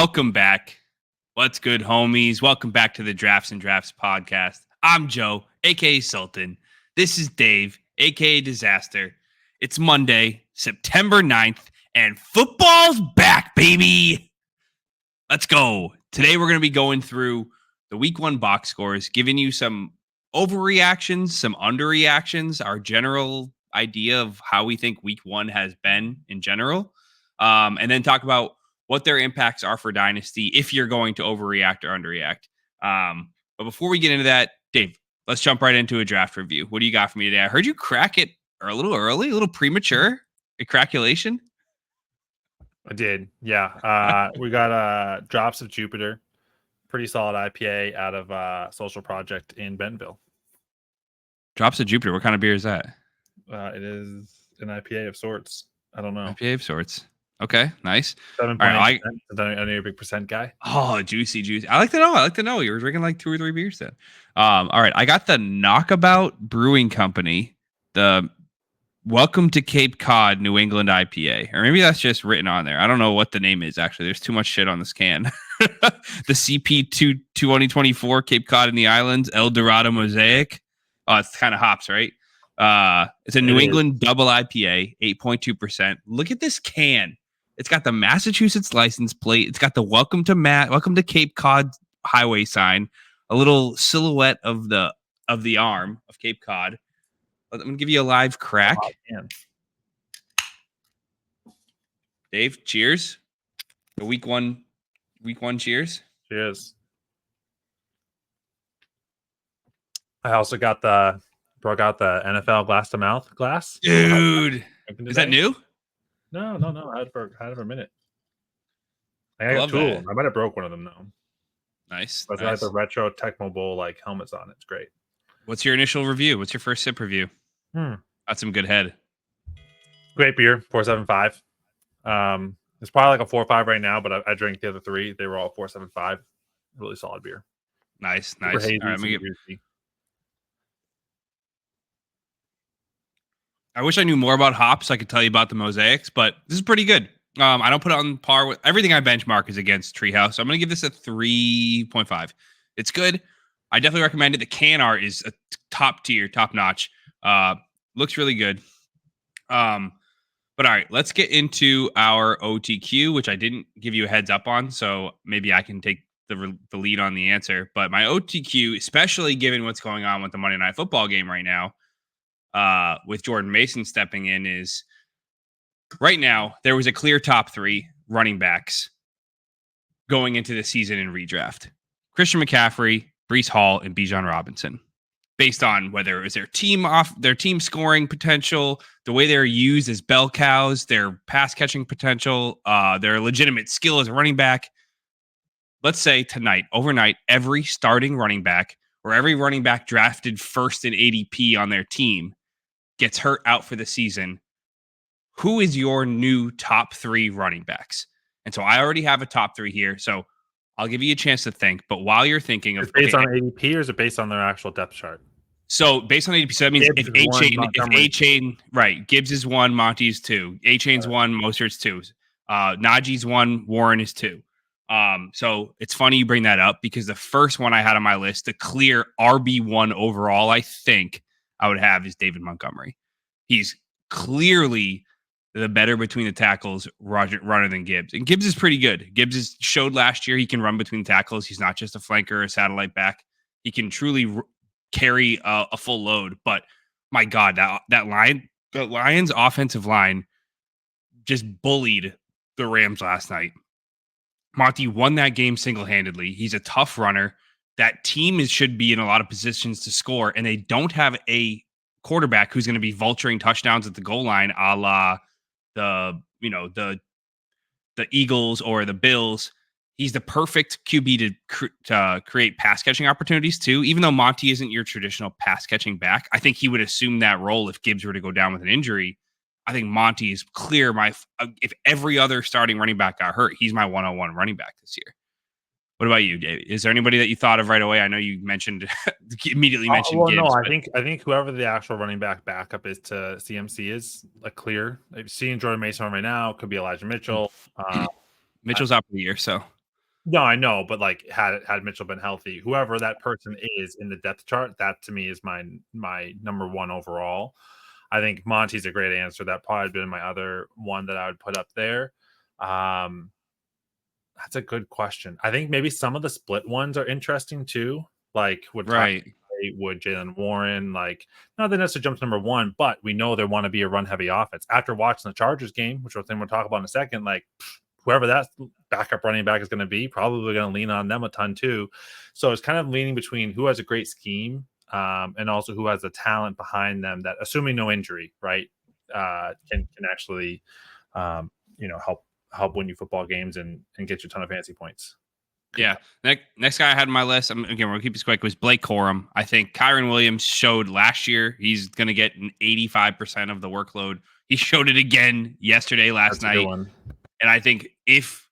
Welcome back. What's good, homies? Welcome back to the Drafts and Drafts podcast. I'm Joe, aka Sultan. This is Dave, aka Disaster. It's Monday, September 9th, and football's back, baby. Let's go. Today we're going to be going through the week one box scores, giving you some overreactions, some underreactions, our general idea of how we think week one has been in general, and then talk about what their impacts are for Dynasty if you're going to overreact or underreact. But before we get into that, Dave, let's jump right into a draft review. What do you got for me today? I heard you crack it a little early, a little premature. A craculation? I did. Yeah. We got Drops of Jupiter. Pretty solid IPA out of Social Project in Bentonville. Drops of Jupiter. What kind of beer is that? It is an IPA of sorts. I don't know. IPA of sorts. Okay, nice. 7.8%. Right, I know you're a big percent guy. Oh, juicy. I like to know. You were drinking like 2 or 3 beers then. All right. I got the Knockabout Brewing Company, the Welcome to Cape Cod New England IPA. Or maybe that's just written on there. I don't know what the name is, actually. There's too much shit on this can. The CP2 2024 Cape Cod in the Islands, El Dorado Mosaic. Oh, it's kind of hops, right? It's a New England double IPA, 8.2%. Look at this can. It's got the Massachusetts license plate. It's got the Welcome to Cape Cod highway sign, a little silhouette of the arm of Cape Cod. I'm gonna give you a live crack. Oh, Dave, cheers. The week one cheers. Cheers. I also broke out the NFL glass to mouth glass. Dude, is that new? No. I had it for a minute. I love got two. that. I might have broke one of them though. Nice. But nice. Like the retro Tecmo Bowl like helmets on it. It's great. What's your initial review? What's your first sip review? Got some good head. Great beer, 4.75. It's probably like a 4.5 right now, but I drank the other 3. They were all 4.75. Really solid beer. Nice. Hazy, all right, I wish I knew more about hops so I could tell you about the mosaics, but this is pretty good. I don't put it on par with everything I benchmark is against Treehouse. So I'm going to give this a 3.5. It's good. I definitely recommend it. The can art is a top tier, top notch. Looks really good. But all right, let's get into our OTQ, which I didn't give you a heads up on. So maybe I can take the lead on the answer. But my OTQ, especially given what's going on with the Monday Night Football game right now, with Jordan Mason stepping in, is right now there was a clear top 3 running backs going into the season in redraft: Christian McCaffrey, Breece Hall, and Bijan Robinson, based on whether it was their team scoring potential, the way they're used as bell cows, their pass catching potential, their legitimate skill as a running back. Let's say overnight, every starting running back or every running back drafted first in ADP on their team gets hurt out for the season. Who is your new top 3 running backs? And so I already have a top 3 here. So I'll give you a chance to think. But while you're thinking of based on ADP, or is it based on their actual depth chart? So based on ADP, so that means if A-Chain, right, Gibbs is 1, Monty is 2, A-Chain's 1, Mostert's 2, Najee's 1, Warren is 2. So it's funny you bring that up because the first one I had on my list, the clear RB1 overall, I think I would have is David Montgomery. He's clearly the better between the tackles runner than Gibbs. And Gibbs is pretty good. Gibbs showed last year he can run between tackles. He's not just a flanker or a satellite back. He can truly carry a full load. But my God, the Lions offensive line just bullied the Rams last night. Monty won that game single-handedly. He's a tough runner. That team should be in a lot of positions to score, and they don't have a quarterback who's going to be vulturing touchdowns at the goal line, a la the Eagles or the Bills. He's the perfect QB to create pass catching opportunities too. Even though Monty isn't your traditional pass catching back, I think he would assume that role if Gibbs were to go down with an injury. I think Monty is clear. If every other starting running back got hurt, he's my 101 running back this year. What about you, David? Is there anybody that you thought of right away? I know you immediately mentioned Gibbs. No, I think whoever the actual running back backup is to CMC is clear. I've seen Jordan Mason right now. Could be Elijah Mitchell. Mitchell's out for the year, so No, I know, but like had Mitchell been healthy, whoever that person is in the depth chart, that to me is my number one overall. I think Monty's a great answer. That probably been my other one that I would put up there. Um, that's a good question. I think maybe some of the split ones are interesting too. Like would Kyle Right. would Jalen Warren, like not that necessarily jump to number one, but we know they want to be a run heavy offense. After watching the Chargers game, which I think we'll talk about in a second, like whoever that backup running back is going to be, probably going to lean on them a ton too. So it's kind of leaning between who has a great scheme and also who has the talent behind them that, assuming no injury, right, can actually help win you football games and get you a ton of fantasy points. Good. Yeah. Next guy I had on my list, again, we'll keep this quick, was Blake Corum. I think Kyron Williams showed last year he's going to get an 85% of the workload. He showed it again yesterday, last That's a good night. one. And I think if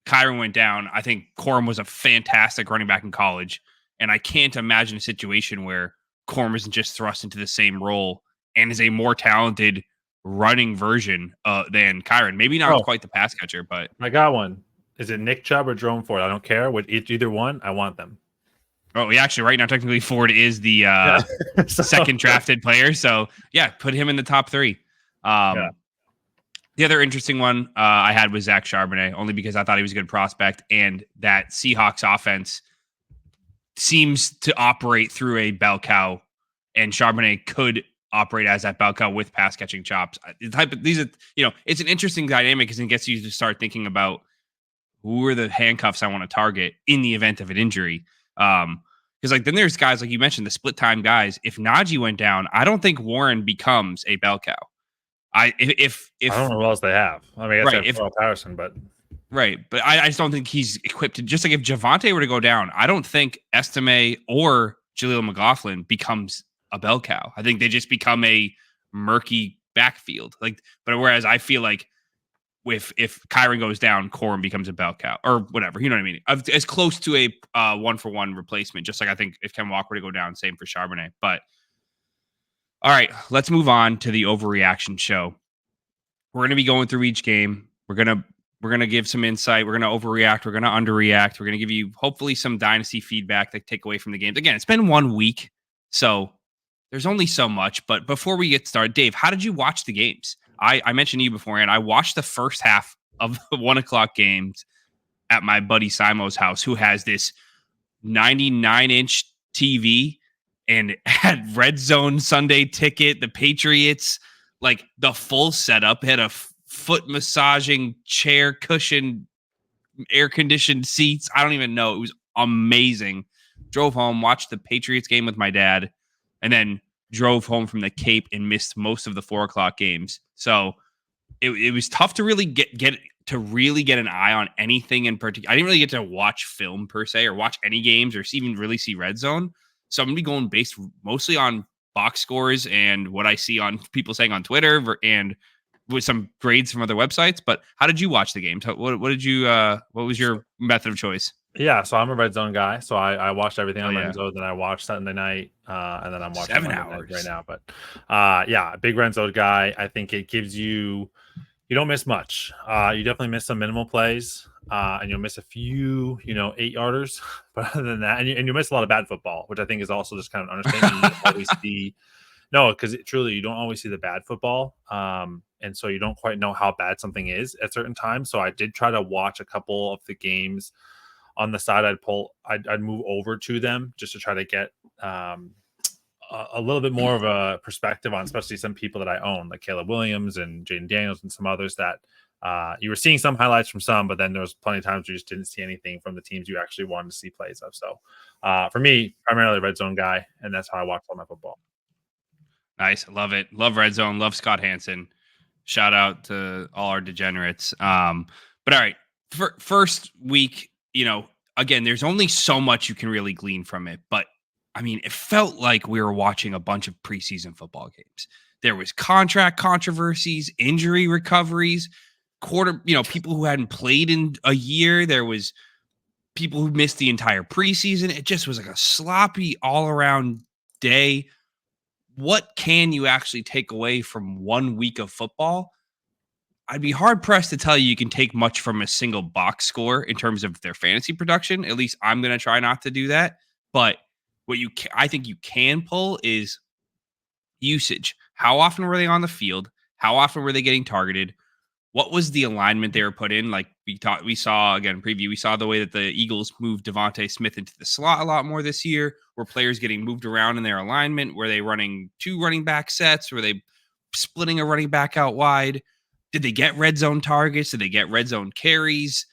Kyron went down, I think Corum was a fantastic running back in college. And I can't imagine a situation where Corum isn't just thrust into the same role and is a more talented running version than Kyron. Maybe not Oh, quite the pass catcher, but I got one. Is it Nick Chubb or Jerome Ford? I don't care. With either one, I want them. yeah, actually, right now, technically, Ford is the So, second drafted player. So, yeah, put him in the top three. yeah. The other interesting one I had was Zach Charbonnet, only because I thought he was a good prospect. And that Seahawks offense seems to operate through a bell cow, and Charbonnet could operate as that bell cow with pass catching chops. It's an interesting dynamic because it gets you to start thinking about who are the handcuffs I want to target in the event of an injury. Because like then there's guys like you mentioned, the split time guys. If Najee went down, I don't think Warren becomes a bell cow. If I don't know who else they have. I mean, I guess right they have Carl Patterson, but right, but I just don't think he's equipped to. Just like if Javante were to go down, I don't think Estime or Jaleel McLaughlin becomes a bell cow. I think they just become a murky backfield. But whereas I feel like if Kyron goes down, Corum becomes a bell cow or whatever. You know what I mean? As close to a 1-for-1 replacement. Just like I think if Ken Walker were to go down, same for Charbonnet. But all right, let's move on to the overreaction show. We're gonna be going through each game. We're gonna give some insight. We're gonna overreact. We're gonna underreact. We're gonna give you hopefully some dynasty feedback that take away from the games. Again, it's been 1 week, so there's only so much. But before we get started, Dave, how did you watch the games? I mentioned to you beforehand. I watched the first half of the 1 o'clock games at my buddy Simo's house, who has this 99-inch TV and had Red Zone Sunday Ticket, the Patriots, like the full setup, had a foot massaging chair, cushion, air conditioned seats. I don't even know. It was amazing. Drove home, watched the Patriots game with my dad, and then drove home from the Cape and missed most of the 4 o'clock games. So it was tough to really get get an eye on anything in particular. I didn't really get to watch film per se or watch any games or even really see Red Zone. So I'm gonna be going based mostly on box scores and what I see on people saying on Twitter and with some grades from other websites. But how did you watch the game? What did you what was your method of choice? yeah. So I'm a Red Zone guy. So I watched everything Oh on yeah. Red Zone. Then I watched Sunday night, and then I'm watching 7 Monday night right hours. now. But yeah, big Red Zone guy. I think it gives you don't miss much. You definitely miss some minimal plays, and you'll miss a few, 8 yarders. But other than that, and you miss a lot of bad football, which I think is also just kind of an understatement. You don't always see, no, because truly you don't always see the bad football, and so you don't quite know how bad something is at certain times. So I did try to watch a couple of the games on the side. I'd move over to them just to try to get a little bit more of a perspective on, especially some people that I own, like Caleb Williams and Jaden Daniels and some others that you were seeing some highlights from some, but then there was plenty of times you just didn't see anything from the teams you actually wanted to see plays of. So for me, primarily Red Zone guy, and that's how I watch all my football. Nice. Love it. Love Red Zone. Love Scott Hansen. Shout out to all our degenerates. But all right, first week, again, there's only so much you can really glean from it. But I mean, it felt like we were watching a bunch of preseason football games. There was contract controversies, injury recoveries, people who hadn't played in a year. There was people who missed the entire preseason. It just was like a sloppy all around day. What can you actually take away from 1 week of football? I'd be hard pressed to tell you can take much from a single box score in terms of their fantasy production. At least I'm going to try not to do that. But what I think you can pull is usage. How often were they on the field? How often were they getting targeted? What was the alignment they were put in? Like we saw again preview. We saw the way that the Eagles moved Devontae Smith into the slot a lot more this year. Were players getting moved around in their alignment? Were they running 2 running back sets? Were they splitting a running back out wide? Did they get red zone targets? Did they get red zone carries?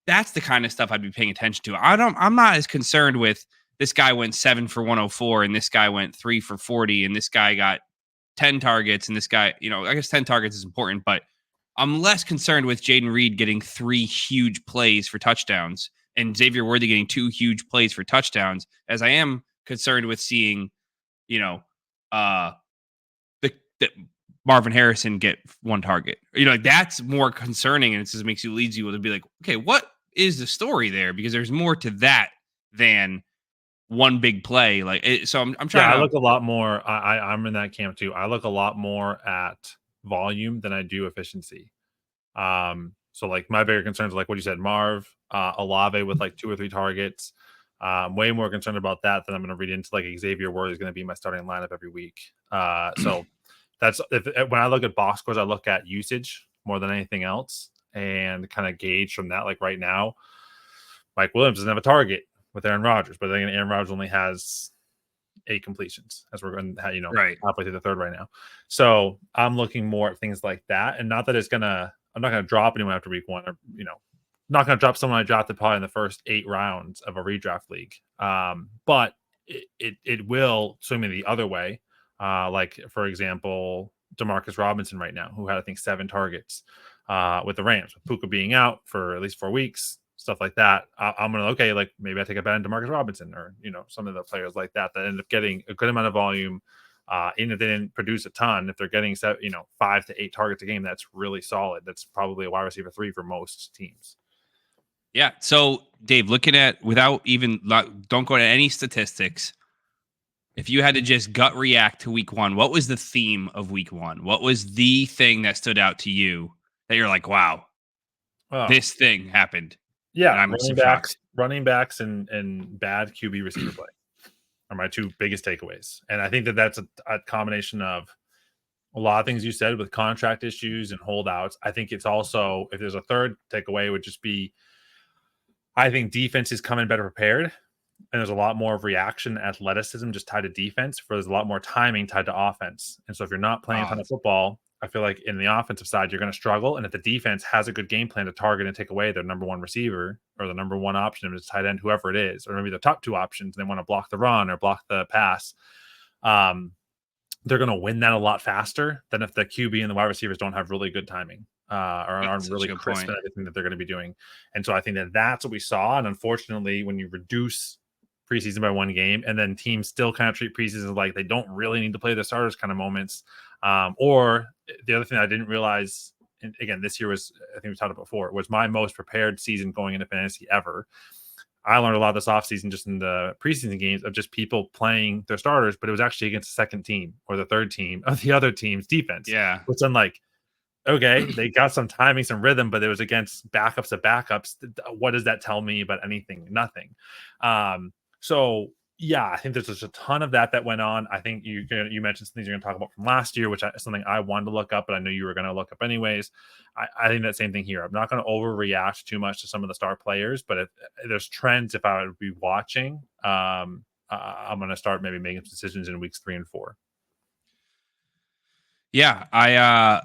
That's the kind of stuff I'd be paying attention to. I'm not as concerned with this guy went 7 for 104 and this guy went 3 for 40 and this guy got 10 targets and this guy, I guess 10 targets is important, but I'm less concerned with Jaden Reed getting 3 huge plays for touchdowns and Xavier Worthy getting 2 huge plays for touchdowns as I am concerned with seeing, the Marvin Harrison get 1 target. Like that's more concerning, and it just leads you to be like, okay, what is the story there? Because there's more to that than one big play. So I'm trying. I look a lot more. I'm in that camp too. I look a lot more at volume than I do efficiency. So like my bigger concerns are like what you said, Marv, Olave with like 2 or 3 targets. Way more concerned about that than I'm going to read into like Xavier Worthy is going to be my starting lineup every week. So that's when I look at box scores, I look at usage more than anything else and kind of gauge from that. Like right now, Mike Williams doesn't have a target with Aaron Rodgers, but then Aaron Rodgers only has 8 completions as we're going to, right. halfway through the third right now. So I'm looking more at things like that, and not that I'm not going to drop anyone after week 1, or not going to drop someone I drafted probably in the first 8 rounds of a redraft league. But it will swing me the other way. Like for example, Demarcus Robinson right now, who had I think 7 targets with the Rams, with Puka being out for at least 4 weeks. Stuff like that. I'm gonna like maybe I take a bet on Demarcus Robinson or some of the players like that end up getting a good amount of volume. Even if they didn't produce a ton, if they're getting 5 to 8 targets a game, that's really solid. That's probably a wide receiver 3 for most teams. Yeah. So Dave, looking at don't go to any statistics. If you had to just gut react to week 1, what was the theme of week 1? What was the thing that stood out to you that you're like, wow, this thing happened? Yeah, running backs, and bad QB receiver play are my 2 biggest takeaways, and I think that's a combination of a lot of things you said with contract issues and holdouts. I think it's also, if there's a third takeaway, it would just be, I think defense is coming better prepared, and there's a lot more of reaction athleticism just tied to defense. There's a lot more timing tied to offense, and so if you're not playing a ton of football, I feel like in the offensive side, you're going to struggle. And if the defense has a good game plan to target and take away their number 1 receiver or the number 1 option, if it's tight end, whoever it is, or maybe the top 2 options, and they want to block the run or block the pass, they're going to win that a lot faster than if the QB and the wide receivers don't have really good timing or aren't really crisp in everything that they're going to be doing. And so I think that's what we saw. And unfortunately, when you reduce preseason by 1 game and then teams still kind of treat preseason like they don't really need to play the starters kind of moments, or the other thing I didn't realize, and again, this year was, I think we talked about before, was my most prepared season going into fantasy ever. I learned a lot this offseason just in the preseason games of just people playing their starters, but it was actually against the second team or the third team of the other team's defense. Yeah. Which I'm like, okay, they got some timing, some rhythm, but it was against backups of backups. What does that tell me about anything? Nothing. So yeah, I think there's just a ton of that went on. I think you mentioned some things you're going to talk about from last year, which is something I wanted to look up, but I knew you were going to look up anyways. I think that same thing here. I'm not going to overreact too much to some of the star players, but if there's trends, if I would be watching, I'm going to start maybe making decisions in weeks 3 and 4. Yeah,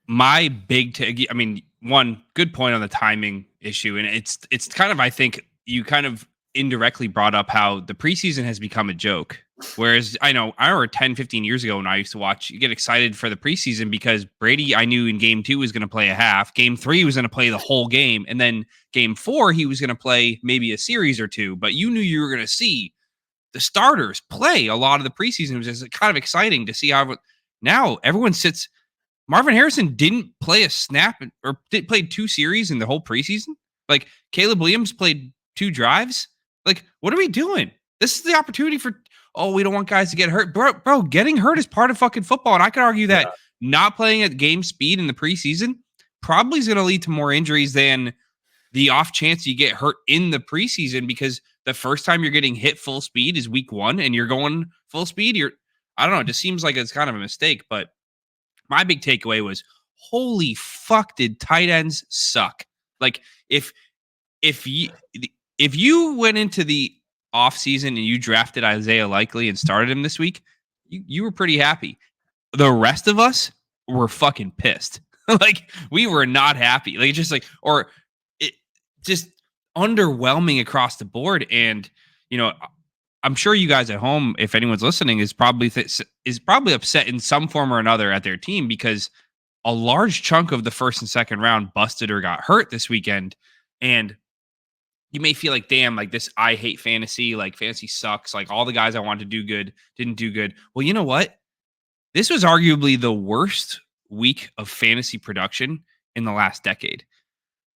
my big take. I mean, one good point on the timing issue, and it's kind of, I think you kind of indirectly brought up how the preseason has become a joke. Whereas I remember 10, 15 years ago when I used to watch, you get excited for the preseason because Brady, I knew in game 2 was going to play a half, game 3 was going to play the whole game, and then game 4 he was going to play maybe a series or 2. But you knew you were going to see the starters play a lot of the preseason. It was just kind of exciting to see how now everyone sits. Marvin Harrison didn't play a snap or played 2 series in the whole preseason. Like Caleb Williams played 2 drives. Like, what are we doing? This is the opportunity for, we don't want guys to get hurt. Bro, getting hurt is part of fucking football. And I could argue that not playing at game speed in the preseason probably is going to lead to more injuries than the off chance you get hurt in the preseason, because the first time you're getting hit full speed is week 1 and you're going full speed. I don't know. It just seems like it's kind of a mistake. But my big takeaway was, holy fuck, did tight ends suck? Like if you went into the offseason and you drafted Isaiah Likely and started him this week, you were pretty happy. The rest of us were fucking pissed. Like, we were not happy. Like, just like, or it just underwhelming across the board. And, I'm sure you guys at home, if anyone's listening, is probably upset in some form or another at their team, because a large chunk of the first and second round busted or got hurt this weekend. And you may feel like, damn, like this, I hate fantasy. Like, fantasy sucks. Like, all the guys I wanted to do good didn't do good. Well, you know what? This was arguably the worst week of fantasy production in the last decade.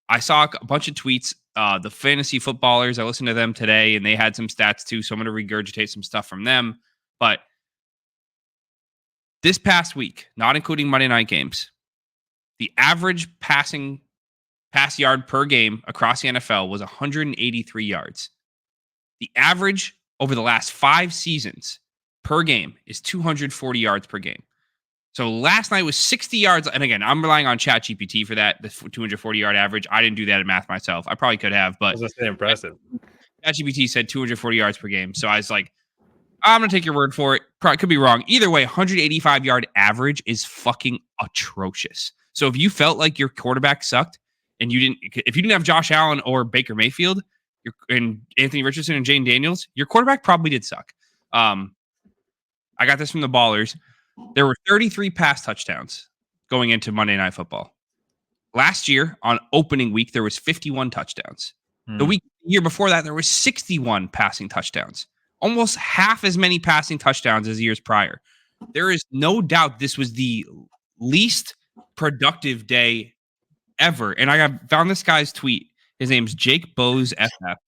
I saw a bunch of tweets. The fantasy footballers, I listened to them today, and they had some stats too. So I'm going to regurgitate some stuff from them. But this past week, not including Monday night games, the average pass yard per game across the NFL was 183 yards. The average over the last 5 seasons per game is 240 yards per game. So last night was 60 yards. And again, I'm relying on ChatGPT for that, the 240 yard average. I didn't do that in math myself. I probably could have, but That's impressive. ChatGPT said 240 yards per game. So I was like, I'm going to take your word for it. Probably could be wrong. Either way, 185 yard average is fucking atrocious. So if you felt like your quarterback sucked and if you didn't have Josh Allen or Baker Mayfield and Anthony Richardson and Jane Daniels, your quarterback probably did suck. I got this from the Ballers. There were 33 pass touchdowns going into Monday Night Football. Last year, on opening week, there was 51 touchdowns. The year before that, there was 61 passing touchdowns. Almost half as many passing touchdowns as years prior. There is no doubt this was the least productive day ever. And I found this guy's tweet. His name's Jake Bose FF.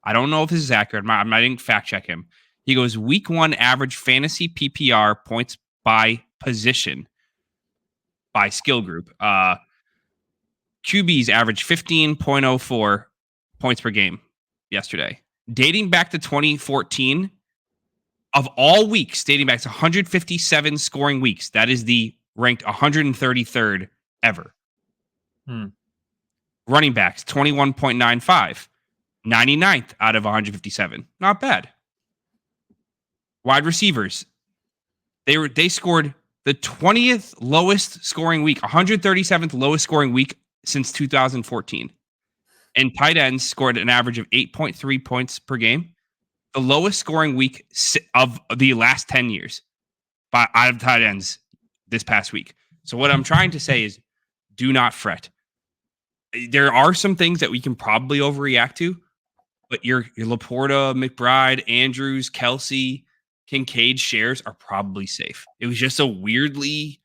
I don't know if this is accurate. I didn't fact check him. He goes, week 1 average fantasy PPR points by position, by skill group. QBs average 15.04 points per game yesterday. Dating back to 2014, of all weeks, dating back to 157 scoring weeks, that is the ranked 133rd ever. Running backs, 21.95, 99th out of 157. Not bad. Wide receivers, they scored the 20th lowest scoring week, 137th lowest scoring week since 2014. And tight ends scored an average of 8.3 points per game, the lowest scoring week of the last 10 years out of tight ends this past week. So what I'm trying to say is, do not fret. There are some things that we can probably overreact to, but your Laporta, McBride, Andrews, Kelsey, Kincaid shares are probably safe. It was just a weirdly,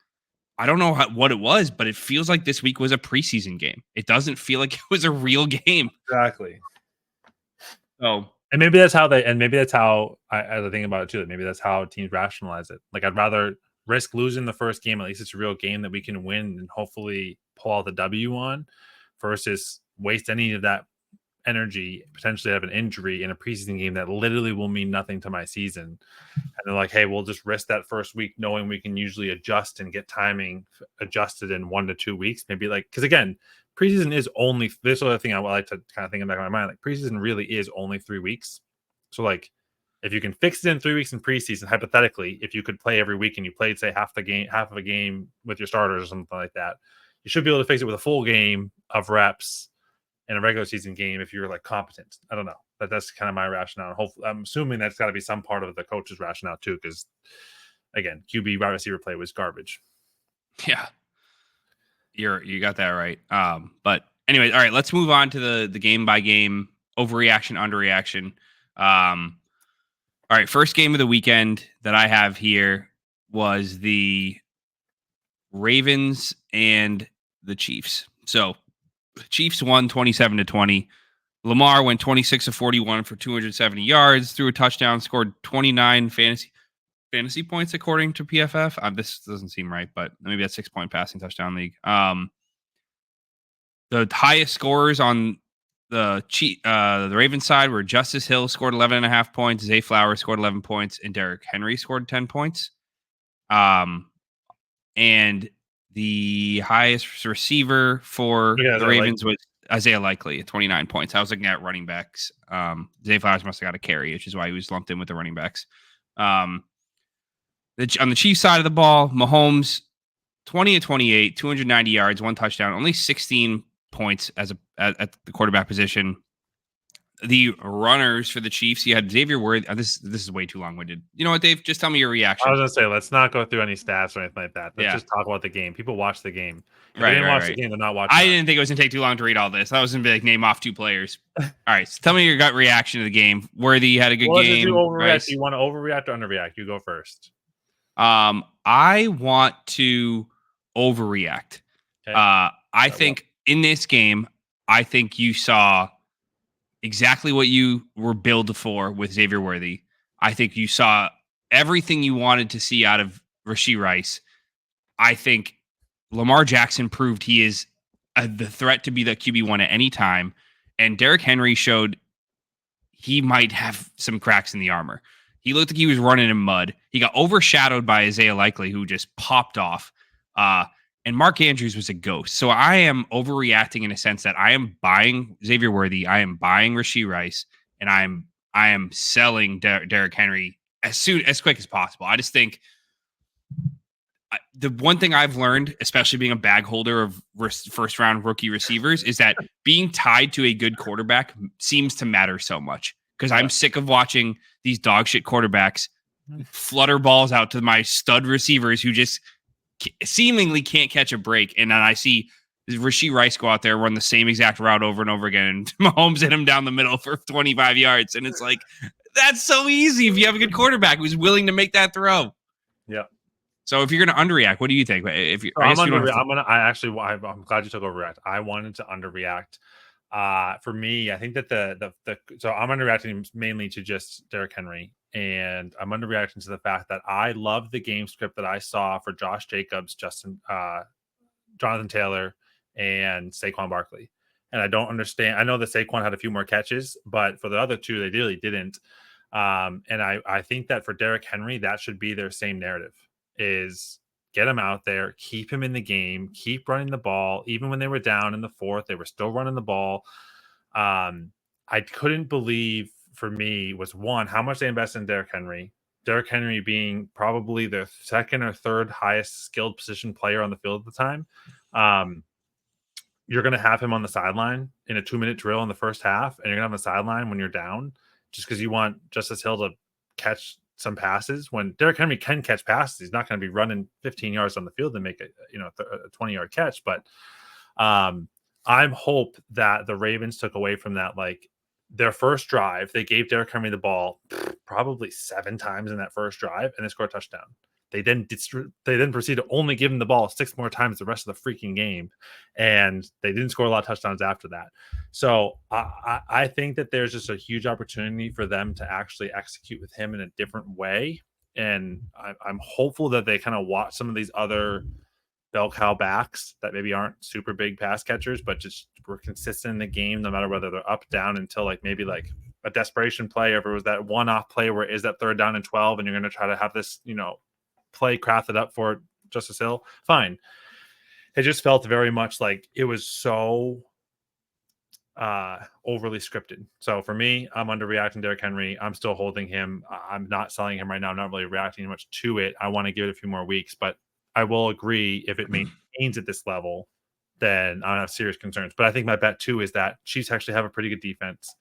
I don't know what it was, but it feels like this week was a preseason game. It doesn't feel like it was a real game. Exactly. So, and maybe that's how I think about it too. Maybe that's how teams rationalize it. Like, I'd rather risk losing the first game. At least it's a real game that we can win and hopefully pull out the W on, versus waste any of that energy, potentially have an injury in a preseason game that literally will mean nothing to my season. And they're like, hey, we'll just risk that first week knowing we can usually adjust and get timing adjusted in 1 to 2 weeks. Maybe, like, because again, preseason is only, this other thing I would like to kind of think in the back of my mind, like, preseason really is only 3 weeks. So, like, if you can fix it in 3 weeks in preseason, hypothetically, if you could play every week and you played, say, half of a game with your starters or something like that, you should be able to fix it with a full game of reps in a regular season game if you're, like, competent. I don't know, but that's kind of my rationale. Hopefully, I'm assuming that's got to be some part of the coach's rationale too, because again, QB wide receiver play was garbage. Yeah, you got that right. But anyway, all right, let's move on to the game by game overreaction, underreaction. All right, first game of the weekend that I have here was the Ravens and the Chiefs. So the Chiefs won 27-20. Lamar went 26 of 41 for 270 yards, threw a touchdown, scored 29 fantasy. fantasy points according to PFF. This doesn't seem right, but maybe that's 6-point passing touchdown league. The highest scorers on the Ravens side were Justice Hill scored 11.5 points, Zay Flowers scored 11 points, and Derrick Henry scored 10 points. And the highest receiver for the Ravens was Isaiah Likely at 29 points. I was looking at running backs. Zay Flowers must have got a carry, which is why he was lumped in with the running backs. On the Chiefs side of the ball, Mahomes 20-28, 290 yards, 1 touchdown, only 16 points at the quarterback position. The runners for the Chiefs, you had Xavier Worthy. This is way too long-winded. You know what, Dave? Just tell me your reaction. I was gonna say, let's not go through any stats or anything like that. Let's just talk about the game. People watch the game. If they didn't watch the game, they're not watching. I didn't think it was gonna take too long to read all this. I was gonna be like, name off 2 players. All right, so tell me your gut reaction to the game. Worthy had a good game. Do you want to overreact or underreact? You go first. I want to overreact. Okay. I think in this game, I think you saw exactly what you were billed for with Xavier Worthy. I think you saw everything you wanted to see out of Rashee Rice. I think Lamar Jackson proved he is the threat to be the QB1 at any time. And Derrick Henry showed he might have some cracks in the armor. He looked like he was running in mud. He got overshadowed by Isaiah Likely, who just popped off. And Mark Andrews was a ghost. So I am overreacting in a sense that I am buying Xavier Worthy, I am buying Rashee Rice, and I am selling Derrick Henry as quick as possible. I just think the one thing I've learned, especially being a bag holder of first round rookie receivers, is that being tied to a good quarterback seems to matter so much. Because I'm sick of watching these dog shit quarterbacks flutter balls out to my stud receivers who just seemingly can't catch a break. And then I see Rashee Rice go out there, run the same exact route over and over again, and Mahomes hit him down the middle for 25 yards. And it's like, that's so easy if you have a good quarterback who's willing to make that throw. Yeah. So if you're going to underreact, what do you think? If you, I'm glad you took overreact. I wanted to underreact. For me, I think that so I'm underreacting mainly to just Derrick Henry, and I'm underreacting to the fact that I love the game script that I saw for Josh Jacobs, Jonathan Taylor, and Saquon Barkley. And I don't understand. I know that Saquon had a few more catches, but for the other two, they really didn't. And I think that for Derrick Henry, that should be their same narrative: is get him out there, keep him in the game, keep running the ball. Even when they were down in the fourth, they were still running the ball. I couldn't believe, for me, was one, how much they invested in Derrick Henry. Derrick Henry being probably the second or third highest skilled position player on the field at the time. You're going to have him on the sideline in a 2-minute drill in the first half, and you're going to have him on the sideline when you're down just because you want Justice Hill to catch some passes. When Derrick Henry can catch passes, he's not going to be running 15 yards on the field and make a 20-yard catch. But I'm hope that the Ravens took away from that, like their first drive, they gave Derrick Henry the ball probably 7 times in that first drive, and they scored a touchdown. They then proceed to only give him the ball 6 more times the rest of the freaking game, and they didn't score a lot of touchdowns after that. So I think that there's just a huge opportunity for them to actually execute with him in a different way, and I'm hopeful that they kind of watch some of these other bell cow backs that maybe aren't super big pass catchers, but just were consistent in the game, no matter whether they're up, down, until maybe a desperation play, or if it was that one-off play where it is that 3rd down and 12, and you're going to try to have this, play crafted up for Justice Hill. Fine. It just felt very much like it was so overly scripted. So for me, I'm underreacting Derrick Henry. I'm still holding him. I'm not selling him right now. I'm not really reacting much to it. I want to give it a few more weeks, but I will agree, if it maintains at this level, then I don't have serious concerns. But I think my bet too is that Chiefs actually have a pretty good defense.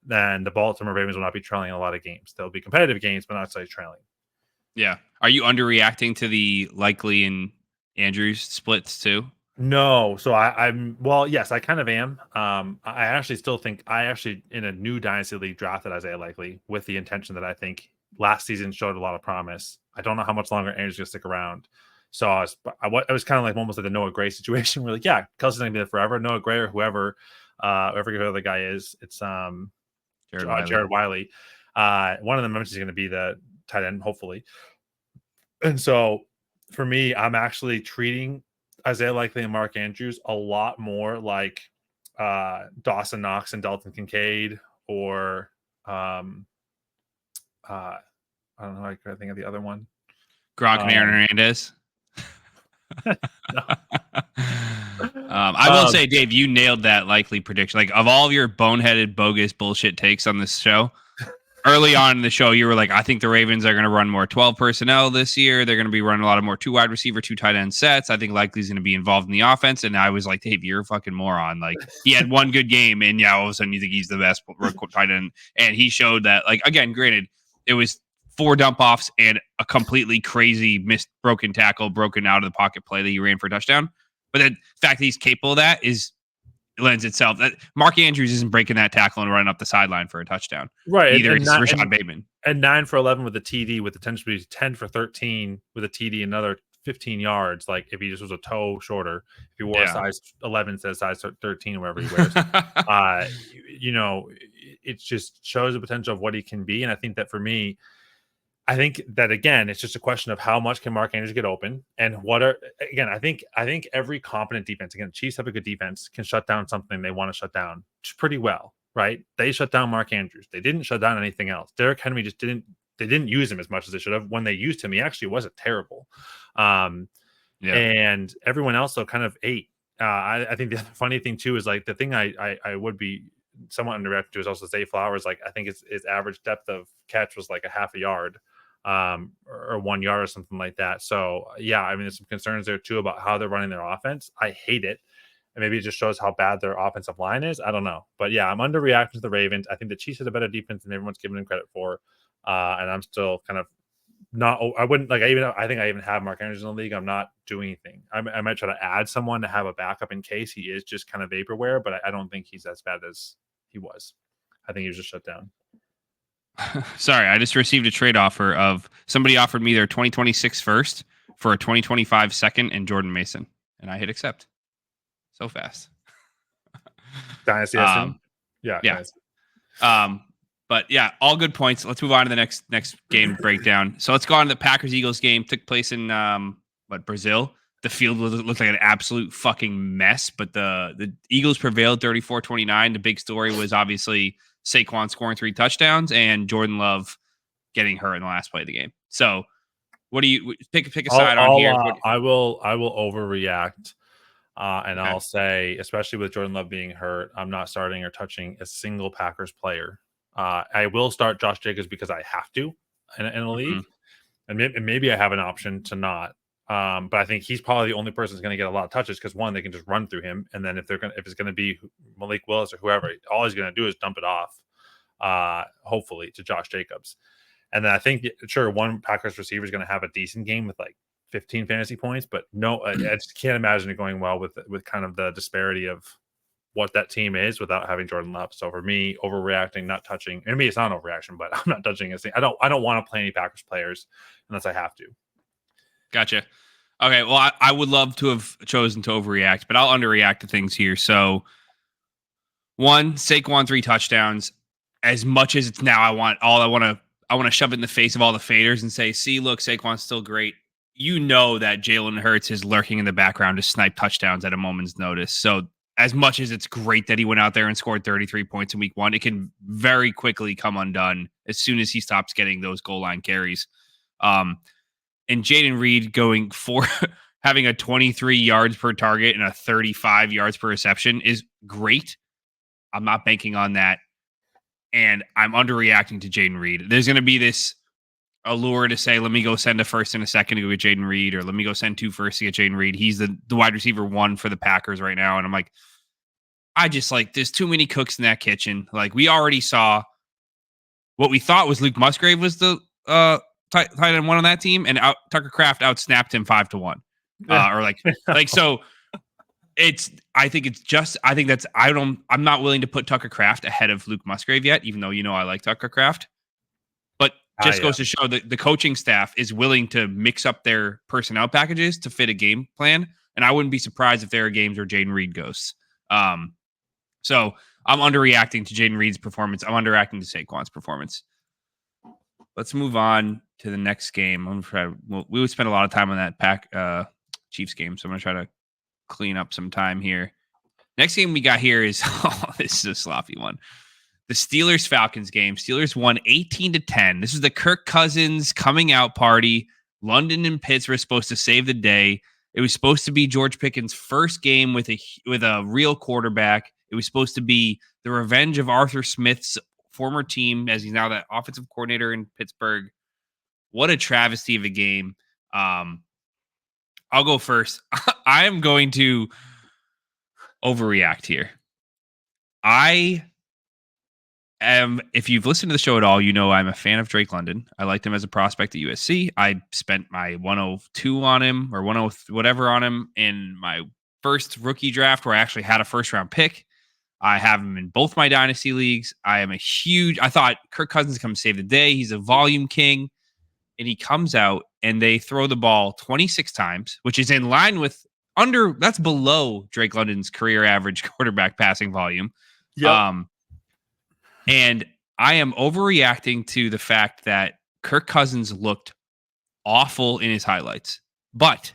Then the Baltimore Ravens will not be trailing a lot of games. They'll be competitive games, but not necessarily trailing. Yeah. Are you underreacting to the Likely and Andrews splits too? No. So I'm yes, I kind of am. I actually still think in a new dynasty league drafted Isaiah Likely with the intention that I think last season showed a lot of promise. I don't know how much longer Andrews is going to stick around. So I was kind of like almost like the Noah Gray situation where Kelsey's going to be there forever. Noah Gray or whoever the guy is, it's Jared Wiley. One of them is going to be the tight end, hopefully. And so for me, I'm actually treating Isaiah Likely and Mark Andrews a lot more like Dawson Knox and Dalton Kincaid, or um, I don't know. I could think of the other one. Gronk and Aaron Um, Hernandez. no. I will say, Dave, you nailed that likely prediction. Like, of all of your boneheaded, bogus bullshit takes on this show, early on in the show, you were like, I think the Ravens are going to run more 12 personnel this year. They're going to be running a lot of more 2 wide receiver, 2 tight end sets. I think Likely's going to be involved in the offense. And I was like, Dave, you're a fucking moron. Like, he had one good game, and all of a sudden you think he's the best tight end. And he showed that, like, again, granted, it was 4 dump offs and a completely crazy missed broken tackle, broken out of the pocket play that he ran for a touchdown. But the fact that he's capable of that lends itself that Mark Andrews isn't breaking that tackle and running up the sideline for a touchdown. Right. Neither is Rashad Bateman. And 9 for 11 with the TD, with the potential to be 10 for 13 with a TD, another 15 yards. Like, if he just was a toe shorter, if he wore a size 11 instead of size 13 or whatever he wears, it just shows the potential of what he can be. And I think that for me, I think that, again, it's just a question of how much can Mark Andrews get open, and I think every competent defense, again, the Chiefs have a good defense, can shut down something they want to shut down pretty well, right? They shut down Mark Andrews. They didn't shut down anything else. Derrick Henry they didn't use him as much as they should have. When they used him, he actually wasn't terrible. And everyone else though kind of ate. I think the funny thing too is, like, the thing I would be somewhat underreacted to is also Zay Flowers. Like, I think his average depth of catch was like a half a yard, or 1 yard or something like that. So yeah, I mean, there's some concerns there too about how they're running their offense. I hate it. And maybe it just shows how bad their offensive line is. I don't know. But yeah, I'm underreacting to the Ravens. I think the Chiefs had a better defense than everyone's giving them credit for. And I'm still kind of not, I wouldn't like, I think I even have Mark Andrews in the league. I'm not doing anything. I might try to add someone to have a backup in case he is just kind of vaporware, but I don't think he's as bad as he was. I think he was just shut down. Sorry, I just received a trade offer of somebody offered me their 2026 first for a 2025 second and Jordan Mason, and I hit accept. So fast. Dynasty. Yeah. Dynasty. But yeah, all good points. Let's move on to the next game breakdown. So let's go on to the Packers-Eagles game. Took place in Brazil. The field looked like an absolute fucking mess, but the Eagles prevailed 34-29. The big story was obviously Saquon scoring 3 touchdowns and Jordan Love getting hurt in the last play of the game. So what do you pick a side on here? I will overreact. And I'll say, especially with Jordan Love being hurt, I'm not starting or touching a single Packers player. I will start Josh Jacobs because I have to in a league. And maybe I have an option to not. But I think he's probably the only person that's going to get a lot of touches because, one, they can just run through him. And then if it's going to be Malik Willis or whoever, all he's going to do is dump it off, hopefully, to Josh Jacobs. And then I think, sure, one Packers receiver is going to have a decent game with like 15 fantasy points, but no, I just can't imagine it going well with kind of the disparity of what that team is without having Jordan Love. So for me, overreacting, not touching. And me, it's not an overreaction, but I'm not touching anything. I don't want to play any Packers players unless I have to. Gotcha. Okay, well, I would love to have chosen to overreact, but I'll underreact to things here. So, one, Saquon 3 touchdowns. As much as it's now, I want to shove it in the face of all the faders and say, see, look, Saquon's still great. You know that Jalen Hurts is lurking in the background to snipe touchdowns at a moment's notice. So as much as it's great that he went out there and scored 33 points in week 1, it can very quickly come undone as soon as he stops getting those goal line carries. And Jaden Reed going for having a 23 yards per target and a 35 yards per reception is great. I'm not banking on that. And I'm underreacting to Jaden Reed. There's going to be this allure to say, let me go send a first and a second to go get Jaden Reed, or let me go send 2 firsts to get Jaden Reed. He's the wide receiver 1 for the Packers right now. And I'm like, there's too many cooks in that kitchen. Like, we already saw what we thought was Luke Musgrave was the tight end 1 on that team, and Tucker Kraft outsnapped him 5-1. So I'm not willing to put Tucker Kraft ahead of Luke Musgrave yet, even though, I like Tucker Kraft. But just goes to show that the coaching staff is willing to mix up their personnel packages to fit a game plan. And I wouldn't be surprised if there are games where Jaden Reed goes. So I'm underreacting to Jaden Reed's performance. I'm underreacting to Saquon's performance. Let's move on to the next game. I'm gonna try. We would spend a lot of time on that Chiefs game, so I'm gonna try to clean up some time here. Next game we got here is this is a sloppy one. The Steelers Falcons game. Steelers won 18-10. This is the Kirk Cousins coming out party. London and Pitts were supposed to save the day. It was supposed to be George Pickens' first game with a real quarterback. It was supposed to be the revenge of Arthur Smith's former team, as he's now the offensive coordinator in Pittsburgh. What a travesty of a game. I'll go first. I am going to overreact here. If you've listened to the show at all, you know I'm a fan of Drake London. I liked him as a prospect at USC. I spent my 102 on him or 10 whatever on him in my first rookie draft where I actually had a first round pick. I have him in both my dynasty leagues. I thought Kirk Cousins come save the day. He's a volume king. And he comes out and they throw the ball 26 times, which is in line with that's below Drake London's career average quarterback passing volume. Yep. And I am overreacting to the fact that Kirk Cousins looked awful in his highlights. But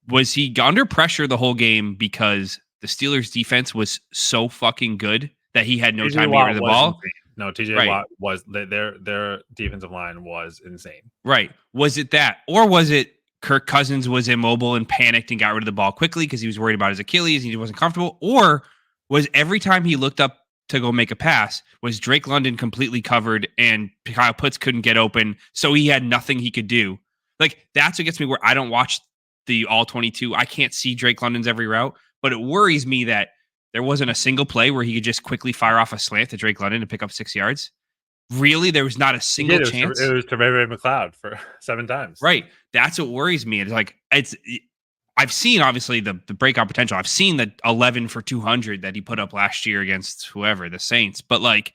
was he under pressure the whole game because the Steelers defense was so fucking good that he had no time to get rid of the ball? Insane. No, TJ Watt was their defensive line was insane. Right. Was it that? Or was it Kirk Cousins was immobile and panicked and got rid of the ball quickly because he was worried about his Achilles and he wasn't comfortable? Or was every time he looked up to go make a pass, was Drake London completely covered and Kyle Pitts couldn't get open, so he had nothing he could do? Like, that's what gets me where I don't watch the all 22. I can't see Drake London's every route, but it worries me that there wasn't a single play where he could just quickly fire off a slant to Drake London to pick up 6 yards. Really? There was not a single chance? It was to Ray McLeod for 7 times. Right. That's what worries me. It's like, I've seen, obviously, the breakout potential. I've seen the 11 for 200 that he put up last year against whoever, the Saints. But, like,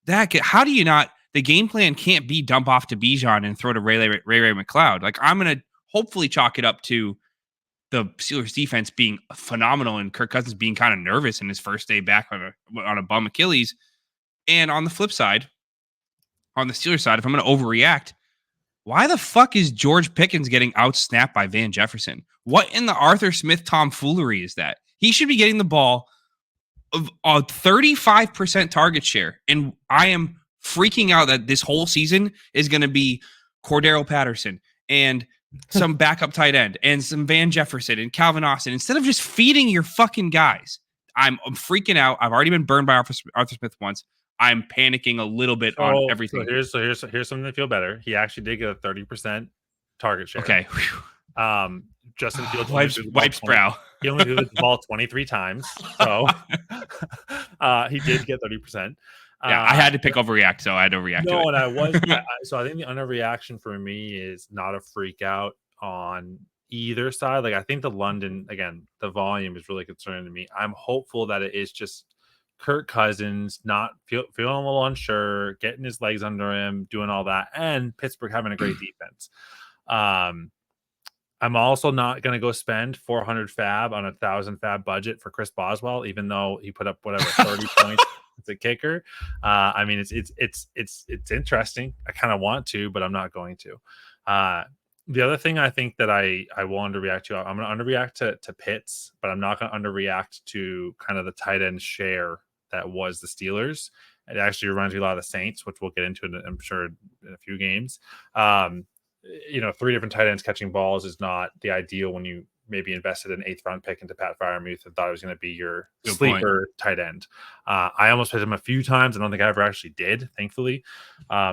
how do you not – the game plan can't be dump off to Bijan and throw to Ray McLeod. Like, I'm going to hopefully chalk it up to the Steelers defense being phenomenal and Kirk Cousins being kind of nervous in his first day back on a bum Achilles. And on the flip side, on the Steelers side, if I'm going to overreact, why the fuck is George Pickens getting outsnapped by Van Jefferson? What in the Arthur Smith tomfoolery is that? He should be getting the ball of a 35% target share. And I am freaking out that this whole season is going to be Cordero Patterson and some backup tight end and some Van Jefferson and Calvin Austin instead of just feeding your fucking guys. I'm freaking out. I've already been burned by Arthur Smith once. I'm panicking a little bit on everything. So here's something to feel better. He actually did get a 30% target share. Okay. Justin Fields wipes brow. He only threw the ball 23 times. So he did get 30%. Yeah, I had to pick overreact, so I had to react to it. No, and I was so I think the underreaction for me is not a freak out on either side. Like, I think the London, again, the volume is really concerning to me. I'm hopeful that it is just Kirk Cousins not feeling a little unsure, getting his legs under him, doing all that, and Pittsburgh having a great defense. I'm also not going to go spend 400 fab on a 1,000 fab budget for Chris Boswell, even though he put up whatever 30 points. It's a kicker. I mean, it's interesting. I kind of want to, but I'm not going to. The other thing I think that I will underreact to, I'm going to underreact to Pitts, but I'm not going to underreact to kind of the tight end share that was the Steelers. It actually reminds me a lot of the Saints, which we'll get into, I'm sure, in a few games. 3 different tight ends catching balls is not the ideal when you maybe invested an 8th round pick into Pat Freiermuth and thought it was going to be your sleeper tight end. I almost picked him a few times. I don't think I ever actually did, thankfully.